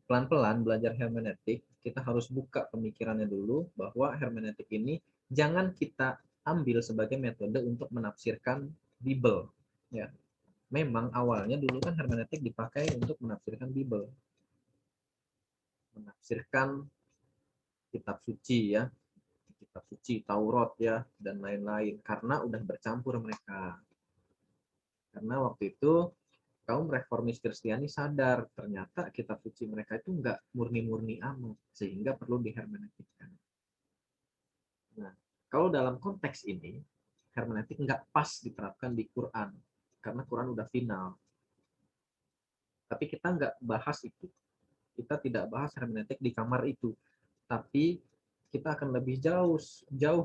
pelan-pelan belajar hermeneutik, kita harus buka pemikirannya dulu bahwa hermeneutik ini jangan kita ambil sebagai metode untuk menafsirkan Bible. Ya, memang awalnya dulu kan hermeneutik dipakai untuk menafsirkan Bible, menafsirkan kitab suci ya, kitab suci Taurat ya, dan lain-lain, karena udah bercampur mereka. Karena waktu itu kaum reformis Kristiani sadar ternyata kitab suci mereka itu nggak murni-murni amat, sehingga perlu dihermeneutikkan. Nah, kalau dalam konteks ini, hermeneutik nggak pas diterapkan di Quran, karena Quran udah final. Tapi kita nggak bahas itu. Kita tidak bahas hermeneutik di kamar itu. Tapi kita akan lebih jauh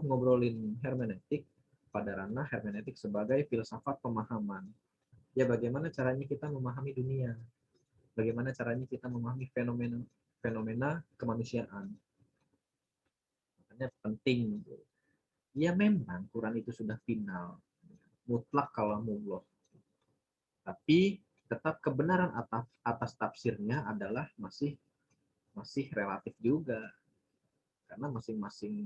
ngobrolin hermeneutik pada ranah hermeneutik sebagai filsafat pemahaman. Ya, bagaimana caranya kita memahami dunia? Bagaimana caranya kita memahami fenomena kemanusiaan? Makanya penting. Ya memang Quran itu sudah final, mutlak kalamullah. Tapi tetap kebenaran atas tafsirnya adalah masih relatif juga. Karena masing-masing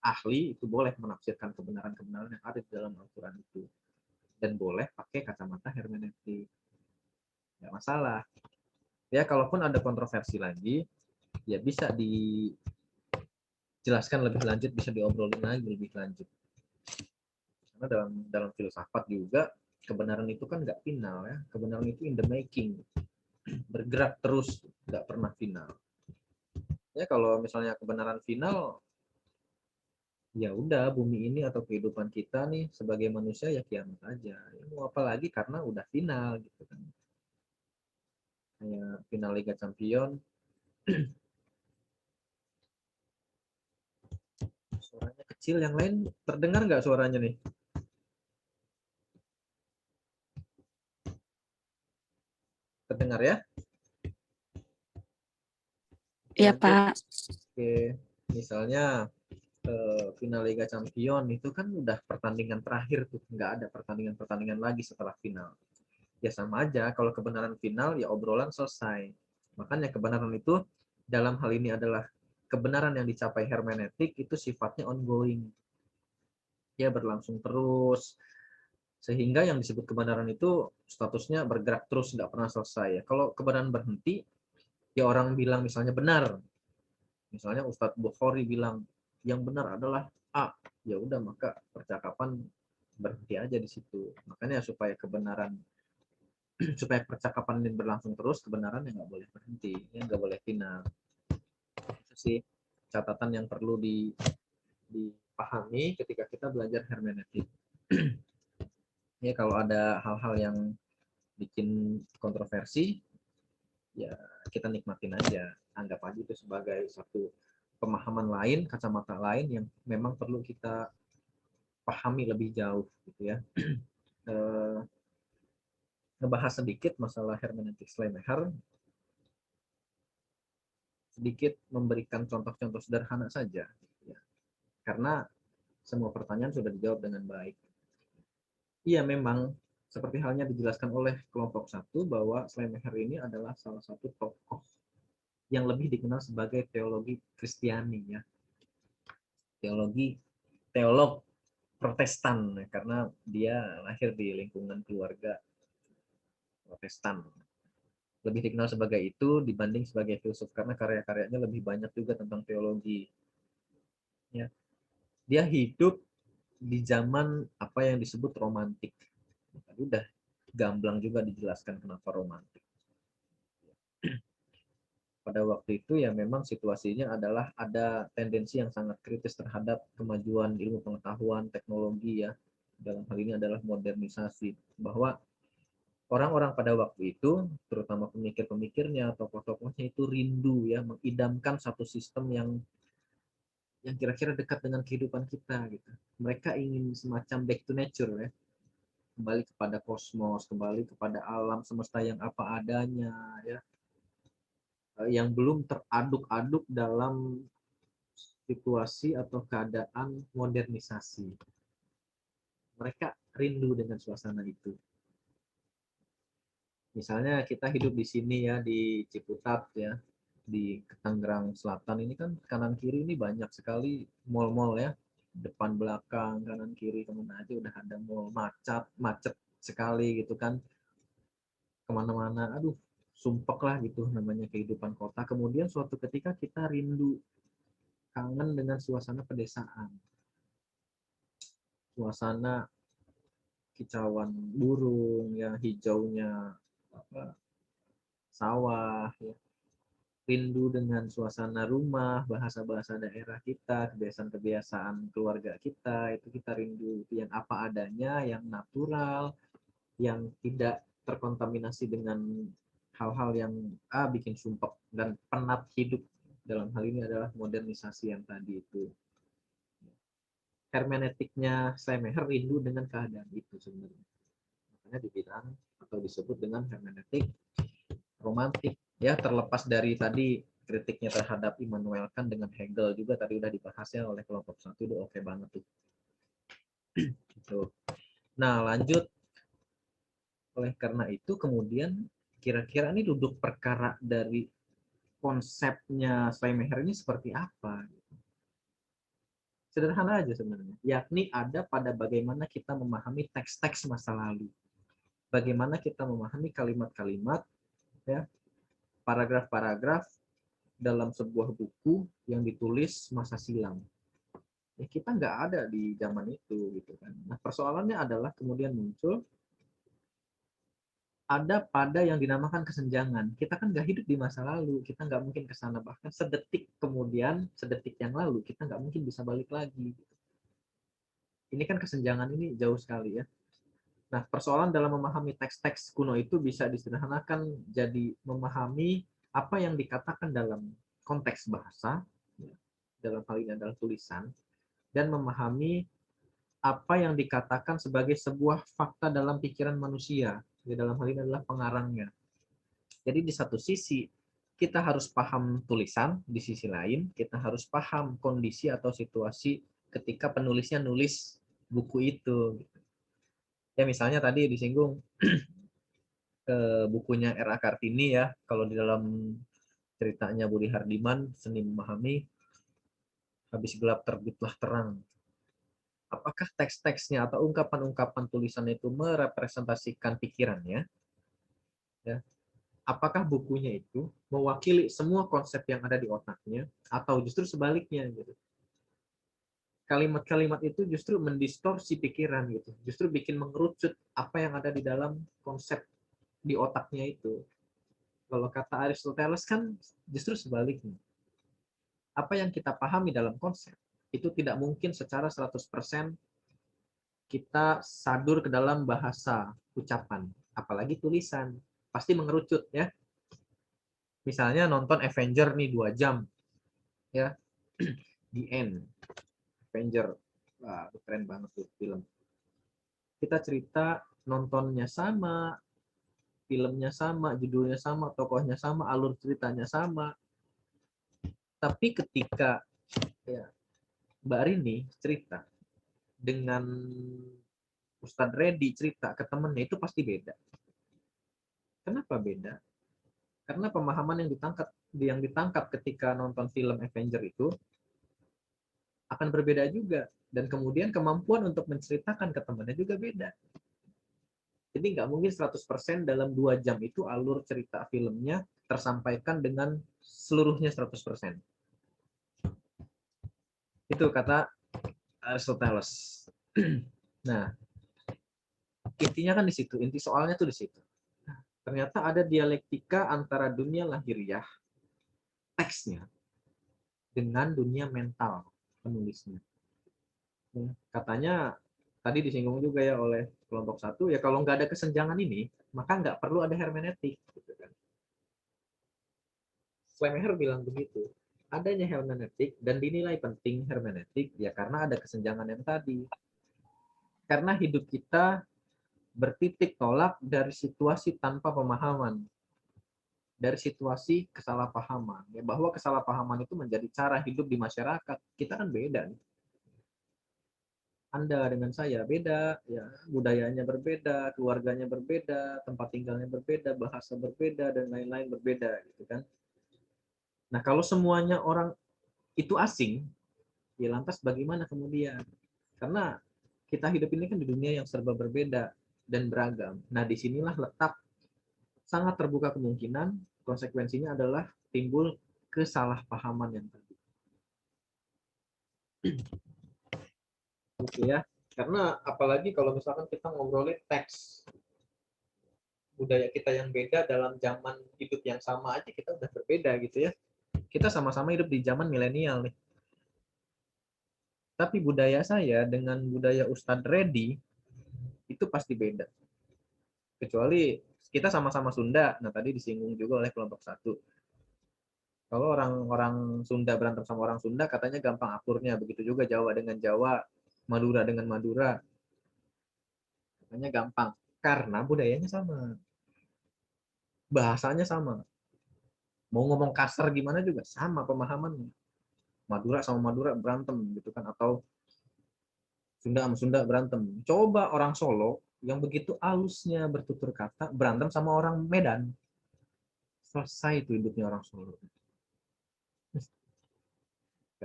ahli itu boleh menafsirkan kebenaran-kebenaran yang ada di dalam Al-Quran itu. Dan boleh pakai kacamata hermeneutik. Nggak masalah. Ya, kalaupun ada kontroversi lagi, ya bisa dijelaskan lebih lanjut, bisa diobrolin lagi lebih lanjut. Karena dalam filsafat juga, kebenaran itu kan nggak final ya. Kebenaran itu in the making. Bergerak terus, nggak pernah final. Ya, kalau misalnya kebenaran final, ya udah bumi ini atau kehidupan kita nih sebagai manusia ya kiamat aja. Ya, mau apa lagi karena udah final gitu kan. Kayak final Liga Champion. Suaranya kecil, yang lain terdengar nggak suaranya nih? Terdengar ya? Iya, Lanjut. Pak. Oke, misalnya final Liga Champion itu kan udah pertandingan terakhir tuh, nggak ada pertandingan lagi setelah final. Ya sama aja, kalau kebenaran final ya obrolan selesai. Makanya kebenaran itu dalam hal ini adalah kebenaran yang dicapai hermeneutik itu sifatnya ongoing. Ya berlangsung terus, sehingga yang disebut kebenaran itu statusnya bergerak terus, nggak pernah selesai. Ya, kalau kebenaran berhenti, ya orang bilang misalnya benar. Misalnya Ustadz Bukhari bilang yang benar adalah A, ya udah maka percakapan berhenti aja di situ. Makanya supaya kebenaran, supaya percakapan ini berlangsung terus, kebenaran yang nggak boleh berhenti, yang nggak boleh final. Itu sih catatan yang perlu dipahami ketika kita belajar hermeneutik. Ya, kalau ada hal-hal yang bikin kontroversi, ya kita nikmatin aja, anggap aja itu sebagai satu pemahaman lain, kacamata lain yang memang perlu kita pahami lebih jauh gitu ya. Ngebahas sedikit masalah hermeneutik Schleiermacher, sedikit memberikan contoh-contoh sederhana saja ya. Karena semua pertanyaan sudah dijawab dengan baik. Iya, memang seperti halnya dijelaskan oleh kelompok 1 bahwa Schleiermacher ini adalah salah satu tokoh yang lebih dikenal sebagai teologi Kristiani ya. Teolog Protestan karena dia lahir di lingkungan keluarga Protestan. Lebih dikenal sebagai itu dibanding sebagai filsuf karena karya-karyanya lebih banyak juga tentang teologi. Ya. Dia hidup di zaman apa yang disebut romantik. Tadi udah gamblang juga dijelaskan kenapa romantik. Pada waktu itu ya memang situasinya adalah ada tendensi yang sangat kritis terhadap kemajuan ilmu pengetahuan, teknologi ya. Dalam hal ini adalah modernisasi. Bahwa orang-orang pada waktu itu, terutama pemikir-pemikirnya, tokoh-tokohnya itu rindu ya, mengidamkan satu sistem yang kira-kira dekat dengan kehidupan kita gitu. Mereka ingin semacam back to nature ya. kembali kepada kosmos, kembali kepada alam semesta yang apa adanya, ya, yang belum teraduk-aduk dalam situasi atau keadaan modernisasi. Mereka rindu dengan suasana itu. Misalnya kita hidup di sini ya, di Ciputat ya, di Tangerang Selatan ini kan kanan kiri ini banyak sekali mall-mall ya, depan belakang kanan kiri kemana aja udah ada mall, macet sekali gitu kan, kemana-mana, aduh sumpek lah gitu namanya kehidupan kota. Kemudian suatu ketika kita rindu, kangen dengan suasana pedesaan, suasana kicauan burung, yang hijaunya apa, sawah, ya. Rindu dengan suasana rumah, bahasa-bahasa daerah kita, kebiasaan-kebiasaan keluarga kita, itu kita rindu yang apa adanya, yang natural, yang tidak terkontaminasi dengan hal-hal yang bikin sumpek dan penat hidup. Dalam hal ini adalah modernisasi yang tadi itu. Hermeneutiknya Schleiermacher rindu dengan keadaan itu sebenarnya. Makanya dibilang atau disebut dengan hermeneutik romantik. Ya, terlepas dari tadi kritiknya terhadap Immanuel Kant dengan Hegel juga tadi udah dibahas ya oleh kelompok 1, itu oke banget tuh. Gitu. Nah, lanjut. Oleh karena itu kemudian kira-kira ini duduk perkara dari konsepnya Schleiermacher ini seperti apa? Sederhana aja sebenarnya, yakni ada pada bagaimana kita memahami teks-teks masa lalu. Bagaimana kita memahami kalimat-kalimat, ya, paragraf-paragraf dalam sebuah buku yang ditulis masa silam. Ya, kita nggak ada di zaman itu, gitu kan. Nah, persoalannya adalah kemudian muncul ada pada yang dinamakan kesenjangan. Kita kan nggak hidup di masa lalu, kita nggak mungkin ke sana, bahkan sedetik kemudian, sedetik yang lalu, kita nggak mungkin bisa balik lagi. Ini kan kesenjangan ini jauh sekali ya. Nah, persoalan dalam memahami teks-teks kuno itu bisa disederhanakan jadi memahami apa yang dikatakan dalam konteks bahasa, dalam hal ini adalah tulisan, dan memahami apa yang dikatakan sebagai sebuah fakta dalam pikiran manusia, dalam hal ini adalah pengarangnya. Jadi di satu sisi kita harus paham tulisan, di sisi lain kita harus paham kondisi atau situasi ketika penulisnya nulis buku itu. Ya misalnya tadi disinggung bukunya R.A. Kartini ya, kalau di dalam ceritanya Budi Hardiman, Seni Memahami, habis gelap terbitlah terang. Apakah teks-teksnya atau ungkapan-ungkapan tulisan itu merepresentasikan pikirannya? Ya. Apakah bukunya itu mewakili semua konsep yang ada di otaknya, atau justru sebaliknya gitu? Kalimat-kalimat itu justru mendistorsi pikiran gitu, justru bikin mengerucut apa yang ada di dalam konsep di otaknya itu. Kalau kata Aristoteles kan justru sebaliknya. Apa yang kita pahami dalam konsep itu tidak mungkin secara 100% kita sadur ke dalam bahasa ucapan, apalagi tulisan, pasti mengerucut ya. Misalnya nonton Avenger nih 2 jam ya, The End, Avenger, wah keren banget tuh film. Kita cerita nontonnya sama, filmnya sama, judulnya sama, tokohnya sama, alur ceritanya sama. Tapi ketika ya, Mbak Rini cerita dengan Ustadz Reddy cerita ke temennya itu pasti beda. Kenapa beda? Karena pemahaman yang ditangkap ketika nonton film Avenger itu akan berbeda juga. Dan kemudian kemampuan untuk menceritakan ke temannya juga beda. Jadi nggak mungkin 100% dalam 2 jam itu alur cerita filmnya tersampaikan dengan seluruhnya 100%. Itu kata Aristoteles. Nah, intinya kan di situ, inti soalnya tuh di situ. Ternyata ada dialektika antara dunia lahiriah, teksnya, dengan dunia mental penulisnya. Katanya, tadi disinggung juga ya oleh kelompok 1, ya kalau nggak ada kesenjangan ini, maka nggak perlu ada hermeneutik. Gitu kan. Schleiermacher bilang begitu. Adanya hermeneutik dan dinilai penting hermeneutik ya karena ada kesenjangan yang tadi. Karena hidup kita bertitik tolak dari situasi tanpa pemahaman, dari situasi kesalahpahaman, ya, bahwa kesalahpahaman itu menjadi cara hidup di masyarakat. Kita kan beda nih. Anda dengan saya beda, ya, budayanya berbeda, keluarganya berbeda, tempat tinggalnya berbeda, bahasa berbeda, dan lain-lain berbeda, gitu kan. Nah, kalau semuanya orang itu asing, ya lantas bagaimana kemudian? Karena kita hidup ini kan di dunia yang serba berbeda dan beragam. Nah, disinilah letak sangat terbuka kemungkinan konsekuensinya adalah timbul kesalahpahaman yang tadi. Gitu ya. Karena apalagi kalau misalkan kita ngobrolin teks budaya kita yang beda dalam zaman hidup yang sama aja kita udah berbeda gitu ya. Kita sama-sama hidup di zaman milenial nih. Tapi budaya saya dengan budaya Ustadz Reddy itu pasti beda. Kecuali kita sama-sama Sunda. Nah, tadi disinggung juga oleh kelompok 1. Kalau orang-orang Sunda berantem sama orang Sunda katanya gampang akurnya. Begitu juga Jawa dengan Jawa, Madura dengan Madura. Katanya gampang karena budayanya sama. Bahasanya sama. Mau ngomong kasar gimana juga sama pemahamannya. Madura sama Madura berantem gitu kan, atau Sunda sama Sunda berantem. Coba orang Solo yang begitu halusnya bertutur kata berantem sama orang Medan. Selesai itu hidupnya orang Solo.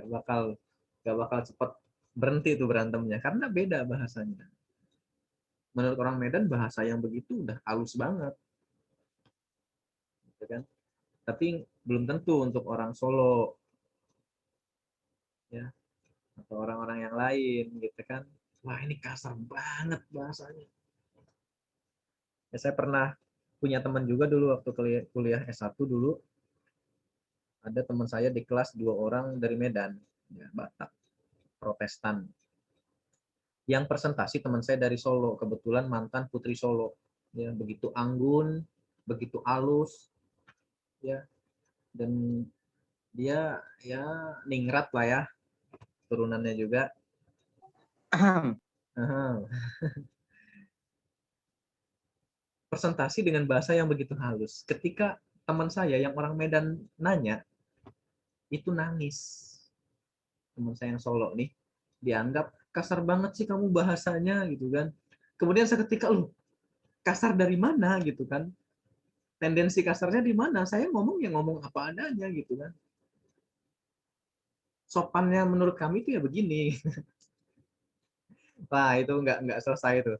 Gak bakal cepat berhenti itu berantemnya karena beda bahasanya. Menurut orang Medan bahasa yang begitu udah halus banget. Gitu kan? Tapi belum tentu untuk orang Solo. Ya, atau orang-orang yang lain gitu kan. Wah, ini kasar banget bahasanya. Ya, saya pernah punya teman juga dulu waktu kuliah S1 dulu. Ada teman saya di kelas 2 orang dari Medan, ya, Batak, Protestan. Yang presentasi teman saya dari Solo, kebetulan mantan putri Solo. Ya, begitu anggun, begitu halus, ya. Dan dia ya ningrat lah ya, turunannya juga. Presentasi dengan bahasa yang begitu halus. Ketika teman saya yang orang Medan nanya, itu nangis. Teman saya yang Solo nih, dianggap kasar banget sih kamu bahasanya gitu kan. Kemudian seketika, lu kasar dari mana gitu kan. Tendensi kasarnya di mana? Saya ngomong ya ngomong apa adanya gitu kan. Sopannya menurut kami itu ya begini. Wah, itu nggak selesai itu.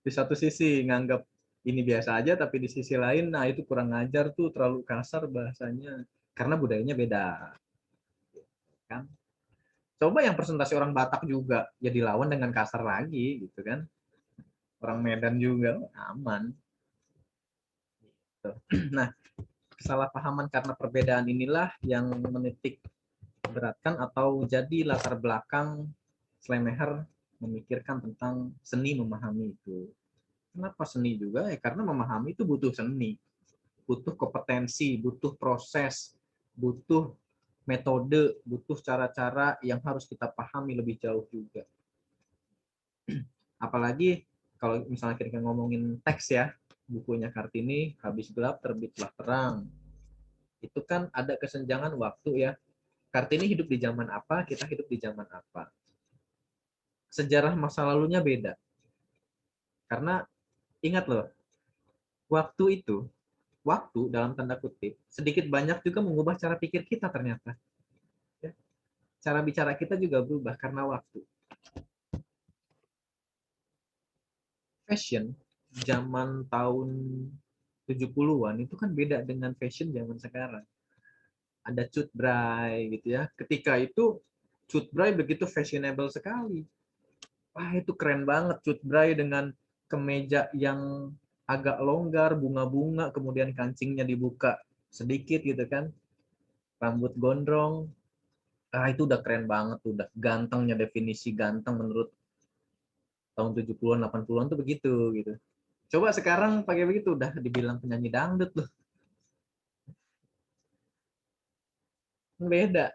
Di satu sisi nganggap ini biasa aja, tapi di sisi lain, nah itu kurang ajar tuh, terlalu kasar bahasanya. Karena budayanya beda. Kan? Coba yang presentasi orang Batak juga, ya dilawan dengan kasar lagi, gitu kan. Orang Medan juga, aman. Nah, kesalahpahaman karena perbedaan inilah yang menitik beratkan atau jadi latar belakang Schleiermacher memikirkan tentang seni memahami itu. Kenapa seni juga? Ya karena memahami itu butuh seni, butuh kompetensi, butuh proses, butuh metode, butuh cara-cara yang harus kita pahami lebih jauh juga. Apalagi kalau misalnya kita ngomongin teks ya, bukunya Kartini, Habis Gelap Terbitlah Terang. Itu kan ada kesenjangan waktu ya. Kartini hidup di zaman apa, kita hidup di zaman apa. Sejarah masa lalunya beda. Karena ingat loh, waktu itu, waktu dalam tanda kutip, sedikit banyak juga mengubah cara pikir kita ternyata. Ya. Cara bicara kita juga berubah karena waktu. Fashion zaman tahun 70-an itu kan beda dengan fashion zaman sekarang. Ada cut bray gitu ya. Ketika itu cut bray begitu fashionable sekali. Wah, itu keren banget cut bray dengan kemeja yang agak longgar, bunga-bunga, kemudian kancingnya dibuka sedikit gitu kan. Rambut gondrong. Ah, itu udah keren banget, udah gantengnya, definisi ganteng menurut tahun 70-an, 80-an tuh begitu gitu. Coba sekarang pakai begitu udah dibilang penyanyi dangdut loh. Beda.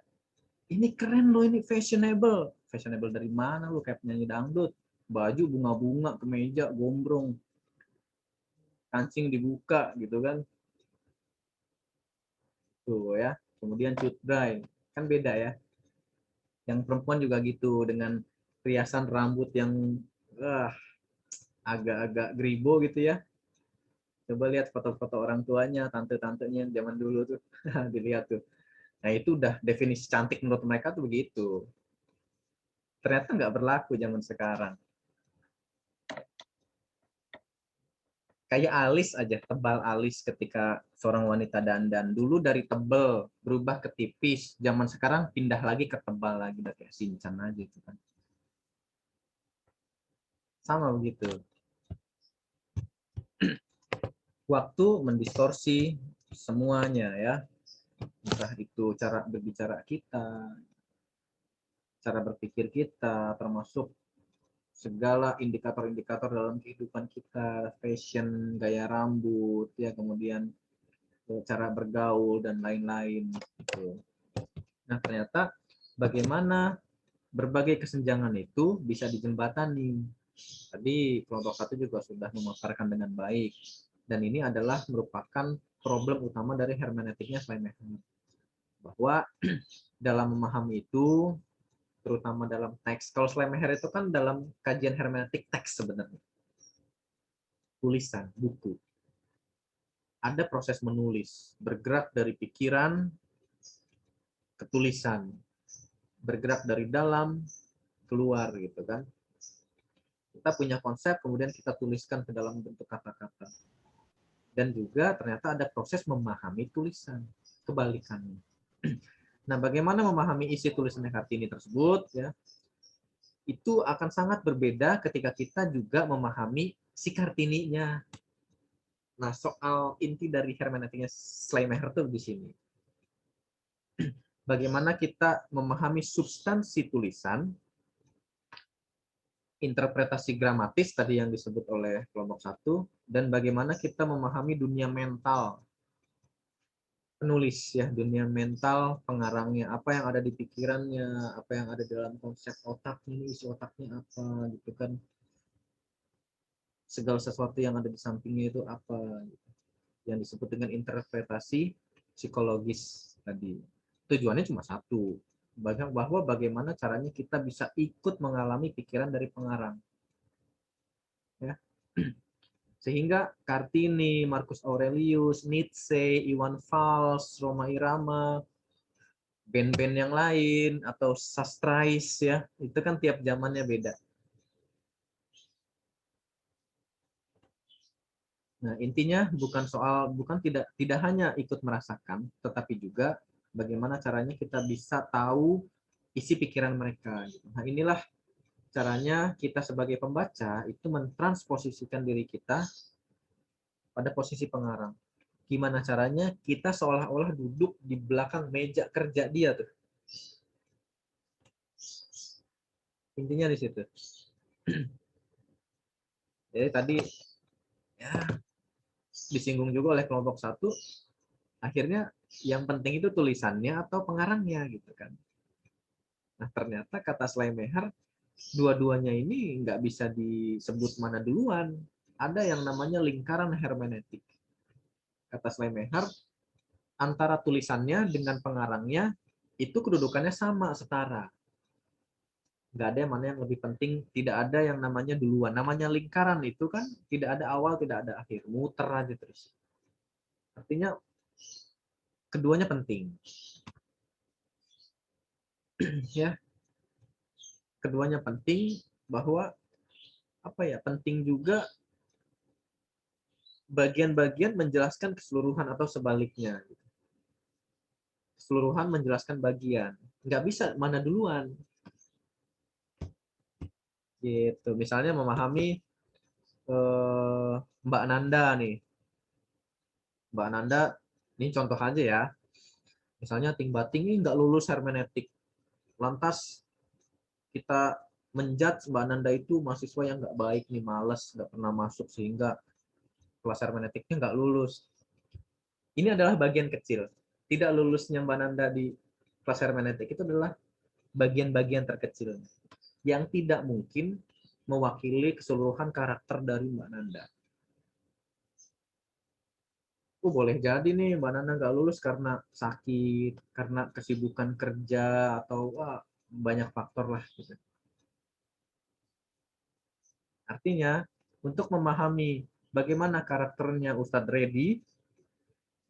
Ini keren loh, ini fashionable. Fashionable dari mana lu kayak penyanyi dangdut? baju bunga-bunga, kemeja gombrong, kancing dibuka gitu kan. Tuh ya. Kemudian cut dry, kan beda ya. Yang perempuan juga gitu, dengan riasan rambut yang agak-agak gribo gitu ya. Coba lihat foto-foto orang tuanya, tante-tantenya zaman dulu tuh. Dilihat tuh. Nah itu udah definisi cantik menurut mereka tuh begitu. Ternyata nggak berlaku zaman sekarang. Kayak alis aja, tebal alis ketika seorang wanita dandan. Dulu dari tebal berubah ke tipis, zaman sekarang pindah lagi ke tebal lagi, udah kayak Shinchan aja gitu kan. Sama begitu. Waktu mendistorsi semuanya ya. Entah itu cara berbicara kita, cara berpikir kita, termasuk segala indikator-indikator dalam kehidupan kita, fashion, gaya rambut, ya kemudian cara bergaul dan lain-lain. Gitu. Nah ternyata bagaimana berbagai kesenjangan itu bisa dijembatani. Tadi kelompok 1 juga sudah memaparkan dengan baik. Dan ini adalah merupakan problem utama dari hermeneutiknya Schleiermacher. Bahwa dalam memahami itu, terutama dalam teks. Kalau Schleiermacher itu kan dalam kajian hermeneutik teks sebenarnya. Tulisan, buku. Ada proses menulis, bergerak dari pikiran ke tulisan. Bergerak dari dalam, keluar gitu kan. Kita punya konsep, kemudian kita tuliskan ke dalam bentuk kata-kata. Dan juga ternyata ada proses memahami tulisan, kebalikannya. Nah, bagaimana memahami isi tulisan Kartini tersebut ya? Itu akan sangat berbeda ketika kita juga memahami si Kartininya. Nah, soal inti dari hermeneutiknya Schleiermacher itu di sini. Bagaimana kita memahami substansi tulisan, interpretasi gramatis tadi yang disebut oleh kelompok 1, dan bagaimana kita memahami dunia mental penulis ya, dunia mental pengarangnya, apa yang ada di pikirannya, apa yang ada dalam konsep otaknya, isi otaknya apa gitu kan, segala sesuatu yang ada di sampingnya itu apa gitu. Yang disebut dengan interpretasi psikologis tadi. Tujuannya cuma satu, bahwa bagaimana caranya kita bisa ikut mengalami pikiran dari pengarang ya. Sehingga Kartini, Marcus Aurelius, Nietzsche, Iwan Fals, Rhoma Irama, band-band yang lain atau sastrais ya, itu kan tiap zamannya beda. Nah, intinya bukan tidak hanya ikut merasakan, tetapi juga bagaimana caranya kita bisa tahu isi pikiran mereka gitu. Nah, inilah caranya kita sebagai pembaca itu mentransposisikan diri kita pada posisi pengarang. Gimana caranya kita seolah-olah duduk di belakang meja kerja dia tuh. Intinya di situ. Jadi tadi ya disinggung juga oleh kelompok 1, akhirnya yang penting itu tulisannya atau pengarangnya gitu kan. Nah ternyata kata Schleiermacher dua-duanya ini nggak bisa disebut mana duluan. Ada yang namanya lingkaran hermeneutik. Kata Schleiermacher antara tulisannya dengan pengarangnya itu kedudukannya sama, setara. Nggak ada yang mana yang lebih penting, tidak ada yang namanya duluan. Namanya lingkaran itu kan tidak ada awal, tidak ada akhir, muter aja terus. Artinya keduanya penting. Ya. Keduanya penting, bahwa apa ya, penting juga bagian-bagian menjelaskan keseluruhan atau sebaliknya. Keseluruhan menjelaskan bagian. Nggak bisa mana duluan. Gitu. Misalnya memahami Mbak Nanda nih. Mbak Nanda, ini contoh aja ya. Misalnya Ting Bating ini nggak lulus hermeneutik. Lantas kita menjudge Mbak Nanda itu mahasiswa yang nggak baik nih, males, nggak pernah masuk sehingga kelas hermeneutiknya nggak lulus. Ini adalah bagian kecil. Tidak lulusnya Mbak Nanda di kelas hermeneutik itu adalah bagian-bagian terkecil yang tidak mungkin mewakili keseluruhan karakter dari Mbak Nanda. Boleh jadi nih Mbak Nanda nggak lulus karena sakit, karena kesibukan kerja, atau banyak faktor lah. Gitu. Artinya, untuk memahami bagaimana karakternya Ustadz Reddy,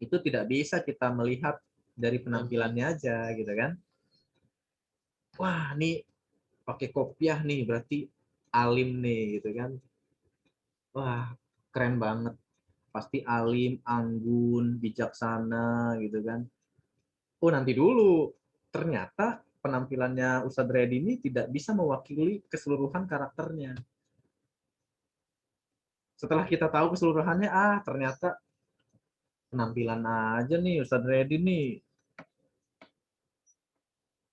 itu tidak bisa kita melihat dari penampilannya aja, gitu kan. Wah, nih pakai kopiah nih, berarti alim nih, gitu kan. Wah, keren banget. Pasti alim, anggun, bijaksana, gitu kan. Oh, nanti dulu. Ternyata penampilannya Ustadz Reddy ini tidak bisa mewakili keseluruhan karakternya. Setelah kita tahu keseluruhannya, ternyata penampilan aja nih Ustadz Reddy nih.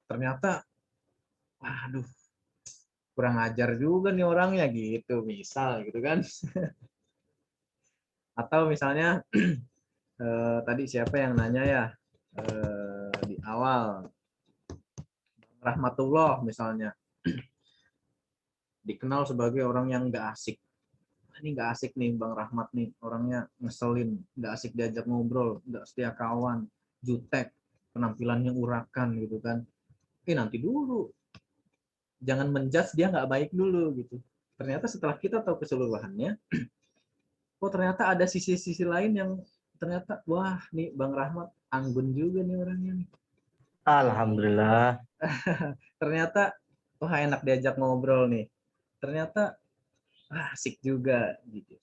Ternyata, waduh, kurang ajar juga nih orangnya gitu, misal gitu kan. Atau misalnya, tadi siapa yang nanya ya, di awal, Rahmatullah misalnya, dikenal sebagai orang yang nggak asik. Ini nggak asik nih Bang Rahmat nih, orangnya ngeselin, nggak asik diajak ngobrol, nggak setia kawan, jutek, penampilannya urakan gitu kan. Nanti dulu, jangan menjudge dia nggak baik dulu gitu. Ternyata setelah kita tahu keseluruhannya, ternyata ada sisi-sisi lain yang ternyata, wah nih Bang Rahmat anggun juga nih orangnya nih. Alhamdulillah. Ternyata, wah enak diajak ngobrol nih. Ternyata, asik juga gitu.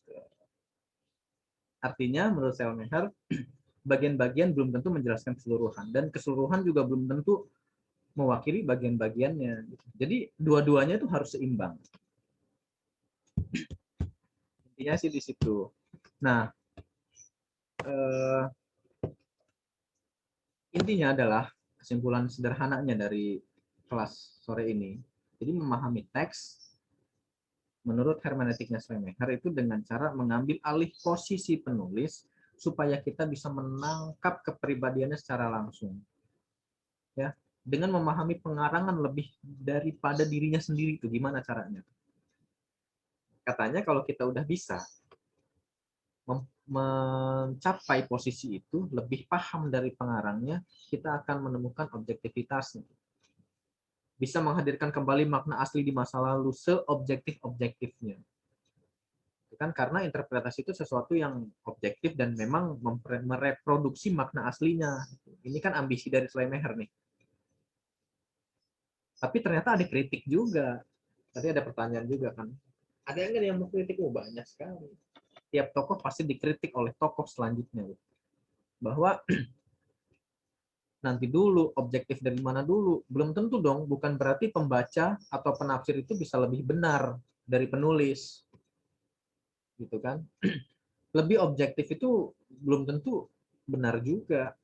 Artinya menurut Selmeher, bagian-bagian belum tentu menjelaskan keseluruhan, dan keseluruhan juga belum tentu mewakili bagian-bagiannya. Jadi dua-duanya itu harus seimbang. Intinya sih di situ. Nah, intinya adalah kesimpulan sederhananya dari kelas sore ini. Jadi memahami teks menurut hermeneutiknya Schleiermacher itu dengan cara mengambil alih posisi penulis supaya kita bisa menangkap kepribadiannya secara langsung. Ya, dengan memahami pengarangan lebih daripada dirinya sendiri itu gimana caranya? Katanya kalau kita udah bisa mencapai posisi itu, lebih paham dari pengarangnya, kita akan menemukan objektivitasnya. Bisa menghadirkan kembali makna asli di masa lalu seobjektif-objektifnya. Kan karena interpretasi itu sesuatu yang objektif dan memang mereproduksi makna aslinya. Ini kan ambisi dari Schleiermacher nih. Tapi ternyata ada kritik juga. Tadi ada pertanyaan juga kan. Ada yang mau kritik? Banyak sekali. Tiap tokoh pasti dikritik oleh tokoh selanjutnya. Bahwa nanti dulu, objektif dari mana dulu. Belum tentu dong, bukan berarti pembaca atau penafsir itu bisa lebih benar dari penulis. Gitu kan. Lebih objektif itu belum tentu benar juga.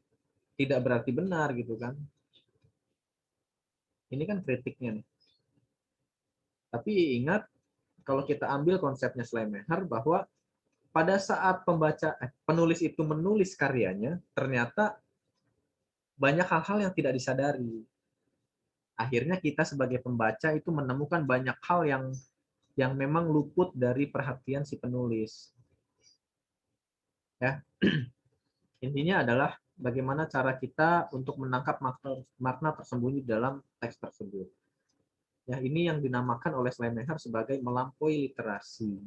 Tidak berarti benar gitu kan. Ini kan kritiknya nih. Tapi ingat, kalau kita ambil konsepnya Schleiermacher bahwa pada saat penulis itu menulis karyanya, ternyata banyak hal-hal yang tidak disadari. Akhirnya kita sebagai pembaca itu menemukan banyak hal yang memang luput dari perhatian si penulis. Ya. Intinya adalah bagaimana cara kita untuk menangkap makna tersembunyi dalam teks tersebut. Ya, ini yang dinamakan oleh Schleiermacher sebagai melampaui literasi.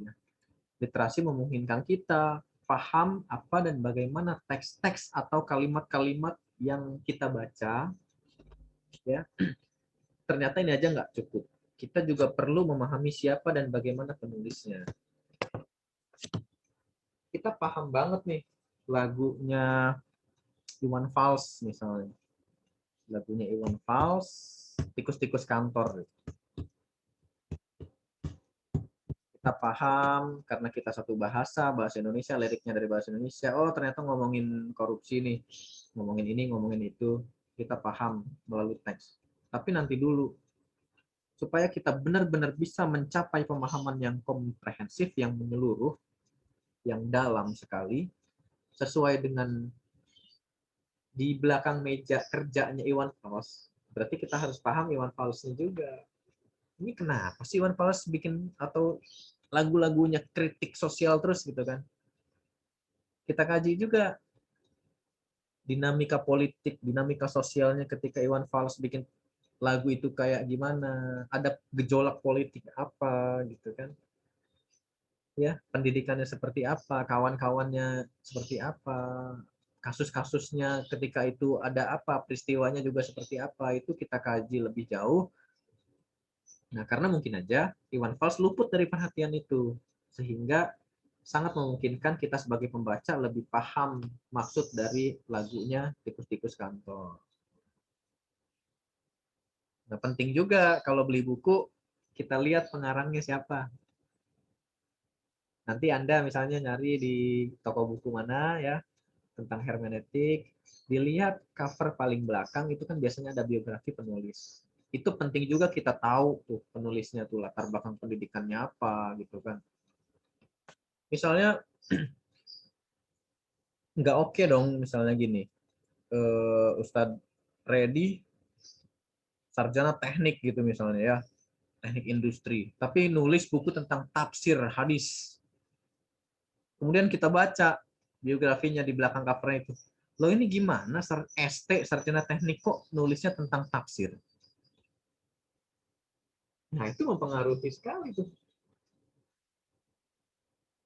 Literasi memungkinkan kita paham apa dan bagaimana teks-teks atau kalimat-kalimat yang kita baca. Ya, ternyata ini aja nggak cukup. Kita juga perlu memahami siapa dan bagaimana penulisnya. Kita paham banget nih lagunya Iwan Fals misalnya. Lagunya Iwan Fals, Tikus-tikus kantor. Kita paham karena kita satu bahasa Indonesia, liriknya dari bahasa Indonesia. Oh, ternyata ngomongin korupsi nih, ngomongin ini, ngomongin itu. Kita paham melalui teks. Tapi nanti dulu, supaya kita benar-benar bisa mencapai pemahaman yang komprehensif, yang menyeluruh, yang dalam sekali, sesuai dengan di belakang meja kerjanya Iwan Fals, berarti kita harus paham Iwan Falsnya juga. ini kenapa sih Iwan Fals bikin atau lagu-lagunya kritik sosial terus gitu kan. Kita kaji juga dinamika politik, dinamika sosialnya ketika Iwan Fals bikin lagu itu kayak gimana, ada gejolak politik apa gitu kan. Ya, pendidikannya seperti apa, kawan-kawannya seperti apa, kasus-kasusnya ketika itu ada apa, peristiwanya juga seperti apa, itu kita kaji lebih jauh. Nah, karena mungkin aja Iwan Fals luput dari perhatian itu, sehingga sangat memungkinkan kita sebagai pembaca lebih paham maksud dari lagunya Tikus-Tikus Kantor. Nah, penting juga kalau beli buku, kita lihat pengarangnya siapa. Nanti Anda misalnya nyari di toko buku mana ya, tentang hermeneutik, dilihat cover paling belakang itu kan biasanya ada biografi penulis. Itu penting juga kita tahu tuh penulisnya tuh latar belakang pendidikannya apa gitu kan. Misalnya nggak oke dong misalnya gini, Ustadz Reddy sarjana teknik gitu misalnya ya, teknik industri, tapi nulis buku tentang tafsir hadis. Kemudian kita baca biografinya di belakang covernya itu. Loh ini gimana ST sarjana teknik kok nulisnya tentang tafsir? Nah, itu mempengaruhi sekali tuh.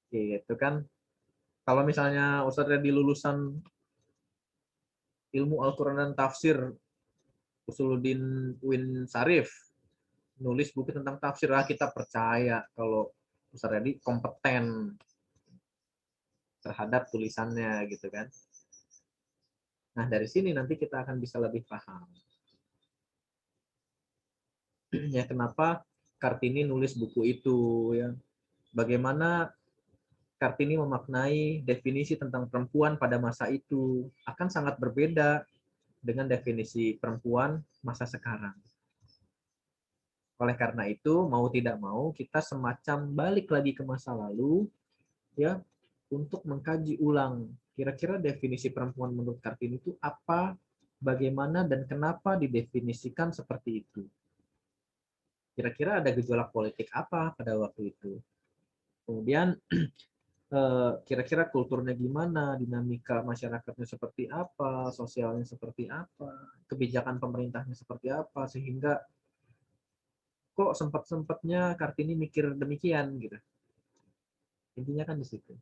Gitu kan. Kalau misalnya Ustadz di lulusan ilmu Al-Quran dan tafsir Usuluddin Uin Sarif nulis buku tentang tafsir, kita percaya kalau Ustadz Reddy kompeten terhadap tulisannya gitu kan. Nah, dari sini nanti kita akan bisa lebih paham. Ya, kenapa Kartini nulis buku itu ya. Bagaimana Kartini memaknai definisi tentang perempuan pada masa itu akan sangat berbeda dengan definisi perempuan masa sekarang. Oleh karena itu, mau tidak mau kita semacam balik lagi ke masa lalu ya untuk mengkaji ulang kira-kira definisi perempuan menurut Kartini itu apa, bagaimana dan kenapa didefinisikan seperti itu. Kira-kira ada gejolak politik apa pada waktu itu. Kemudian kira-kira kulturnya gimana, dinamika masyarakatnya seperti apa, sosialnya seperti apa, kebijakan pemerintahnya seperti apa, sehingga kok sempat-sempatnya Kartini mikir demikian gitu. Intinya kan di situ.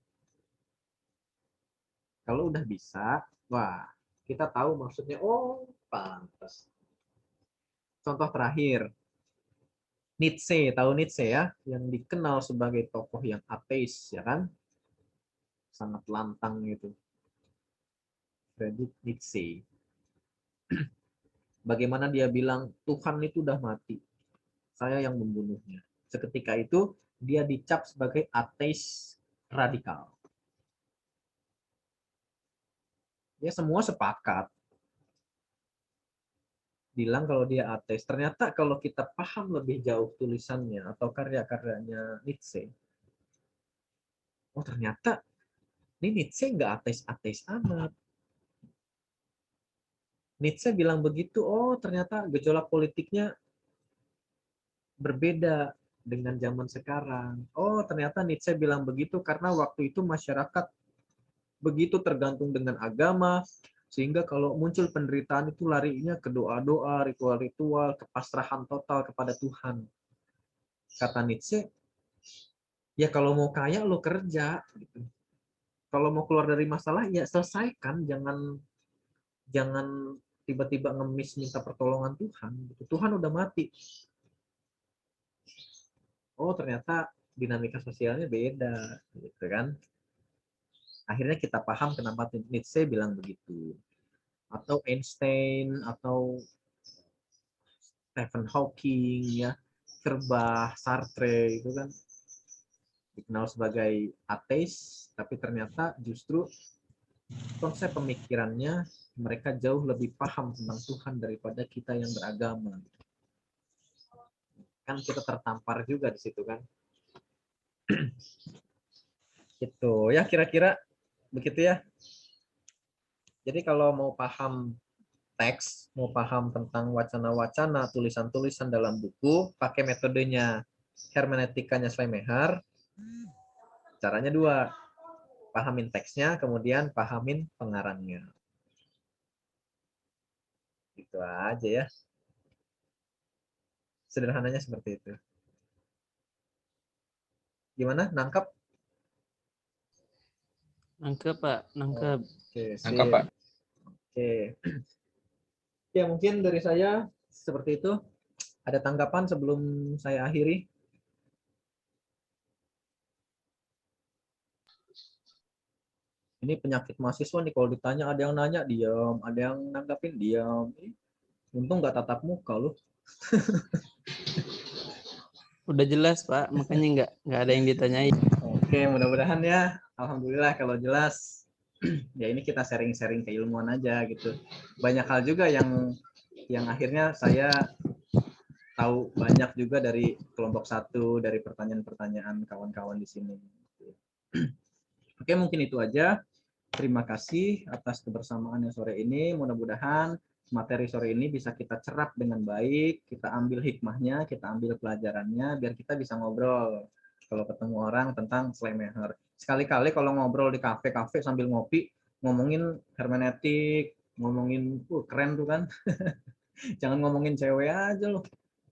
Kalau udah bisa, wah, kita tahu maksudnya, oh, pantas. Contoh terakhir, Nietzsche, tahu Nietzsche ya, yang dikenal sebagai tokoh yang ateis, ya kan? Sangat lantang gitu. Friedrich Nietzsche. Bagaimana dia bilang, Tuhan itu udah mati, saya yang membunuhnya. Seketika itu, dia dicap sebagai ateis radikal. Ya semua sepakat bilang kalau dia ateis. Ternyata kalau kita paham lebih jauh tulisannya atau karya-karyanya Nietzsche, oh ternyata ini Nietzsche nggak ateis-ateis amat. Nietzsche bilang begitu, oh ternyata gejolak politiknya berbeda dengan zaman sekarang. Oh ternyata Nietzsche bilang begitu karena waktu itu masyarakat begitu tergantung dengan agama, sehingga kalau muncul penderitaan itu larinya ke doa-doa, ritual-ritual, kepasrahan total kepada Tuhan. Kata Nietzsche, ya kalau mau kaya lo kerja, gitu. Kalau mau keluar dari masalah ya selesaikan, jangan tiba-tiba ngemis minta pertolongan Tuhan. Gitu. Tuhan udah mati. Oh ternyata dinamika sosialnya beda, gitu kan? Akhirnya kita paham kenapa Nietzsche bilang begitu. Atau Einstein, atau Stephen Hawking, ya, Kerbah, Sartre, itu kan dikenal sebagai ateis, tapi ternyata justru konsep pemikirannya mereka jauh lebih paham tentang Tuhan daripada kita yang beragama. Kan kita tertampar juga di situ kan. Itu ya kira-kira begitu ya. Jadi kalau mau paham teks, mau paham tentang wacana-wacana, tulisan-tulisan dalam buku, pakai metodenya hermeneutikanya Schleiermacher, caranya dua. Pahamin teksnya, kemudian pahamin pengarangnya. Gitu aja ya. Sederhananya seperti itu. Gimana? Nangkep? Nangkep, Pak. Nangkep. Oke, Nangkep, sip. Pak. Oke. Ya, mungkin dari saya seperti itu. Ada tanggapan sebelum saya akhiri? Ini penyakit mahasiswa nih, kalau ditanya ada yang nanya diam, ada yang nanggapin diam. Untung nggak tatap muka loh. Udah jelas, Pak. Makanya nggak ada yang ditanyain. Oke, mudah-mudahan ya. Alhamdulillah kalau jelas. Ya ini kita sharing-sharing keilmuan aja gitu. Banyak hal juga yang akhirnya saya tahu banyak juga dari kelompok 1, dari pertanyaan-pertanyaan kawan-kawan di sini. Oke, mungkin itu aja. Terima kasih atas kebersamaannya sore ini. Mudah-mudahan materi sore ini bisa kita cerap dengan baik, kita ambil hikmahnya, kita ambil pelajarannya, biar kita bisa ngobrol kalau ketemu orang tentang Schleiermacher. Sekali-kali kalau ngobrol di kafe-kafe sambil ngopi, ngomongin hermeneutik, ngomongin keren tuh kan. Jangan ngomongin cewek aja loh.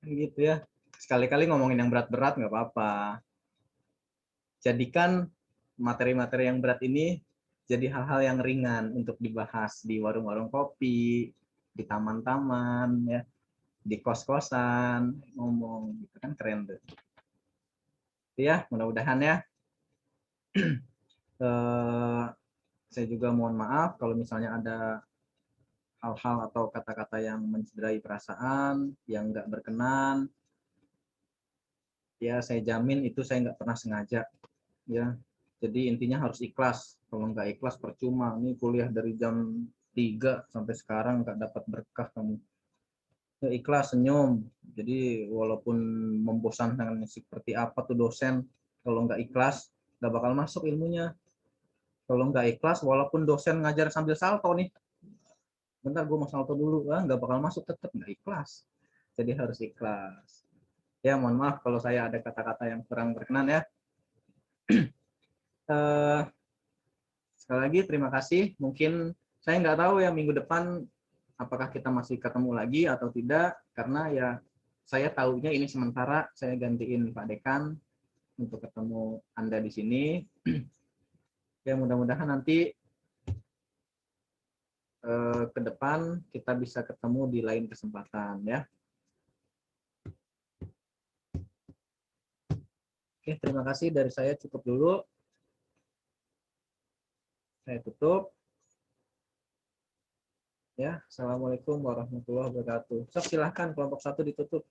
Gitu ya. Sekali-kali ngomongin yang berat-berat nggak apa-apa. Jadikan materi-materi yang berat ini jadi hal-hal yang ringan untuk dibahas di warung-warung kopi, di taman-taman, ya, di kos-kosan, ngomong gitu kan, keren tuh. Ya, mudah-mudahan ya. Saya juga mohon maaf kalau misalnya ada hal-hal atau kata-kata yang mencederai perasaan, yang nggak berkenan. Ya, saya jamin itu saya nggak pernah sengaja. Ya, jadi intinya harus ikhlas. Kalau nggak ikhlas percuma. Ini kuliah dari jam 3 sampai sekarang nggak dapat berkah kamu. Ya, ikhlas, senyum. Jadi walaupun membosankan seperti apa tuh dosen, kalau nggak ikhlas nggak bakal masuk ilmunya. Kalau nggak ikhlas, walaupun dosen ngajar sambil salto nih, bentar gue mau salto dulu, nggak bakal masuk, tetap nggak ikhlas. Jadi harus ikhlas. Ya, mohon maaf kalau saya ada kata-kata yang kurang berkenan ya. Sekali lagi terima kasih. Mungkin saya nggak tahu ya minggu depan apakah kita masih ketemu lagi atau tidak, karena ya saya tahunya ini sementara saya gantiin Pak Dekan untuk ketemu Anda di sini. Ya, mudah-mudahan nanti ke depan kita bisa ketemu di lain kesempatan ya. Oke, terima kasih dari saya, cukup dulu. Saya tutup. Ya, assalamualaikum warahmatullahi wabarakatuh. So, silahkan kelompok 1 ditutup.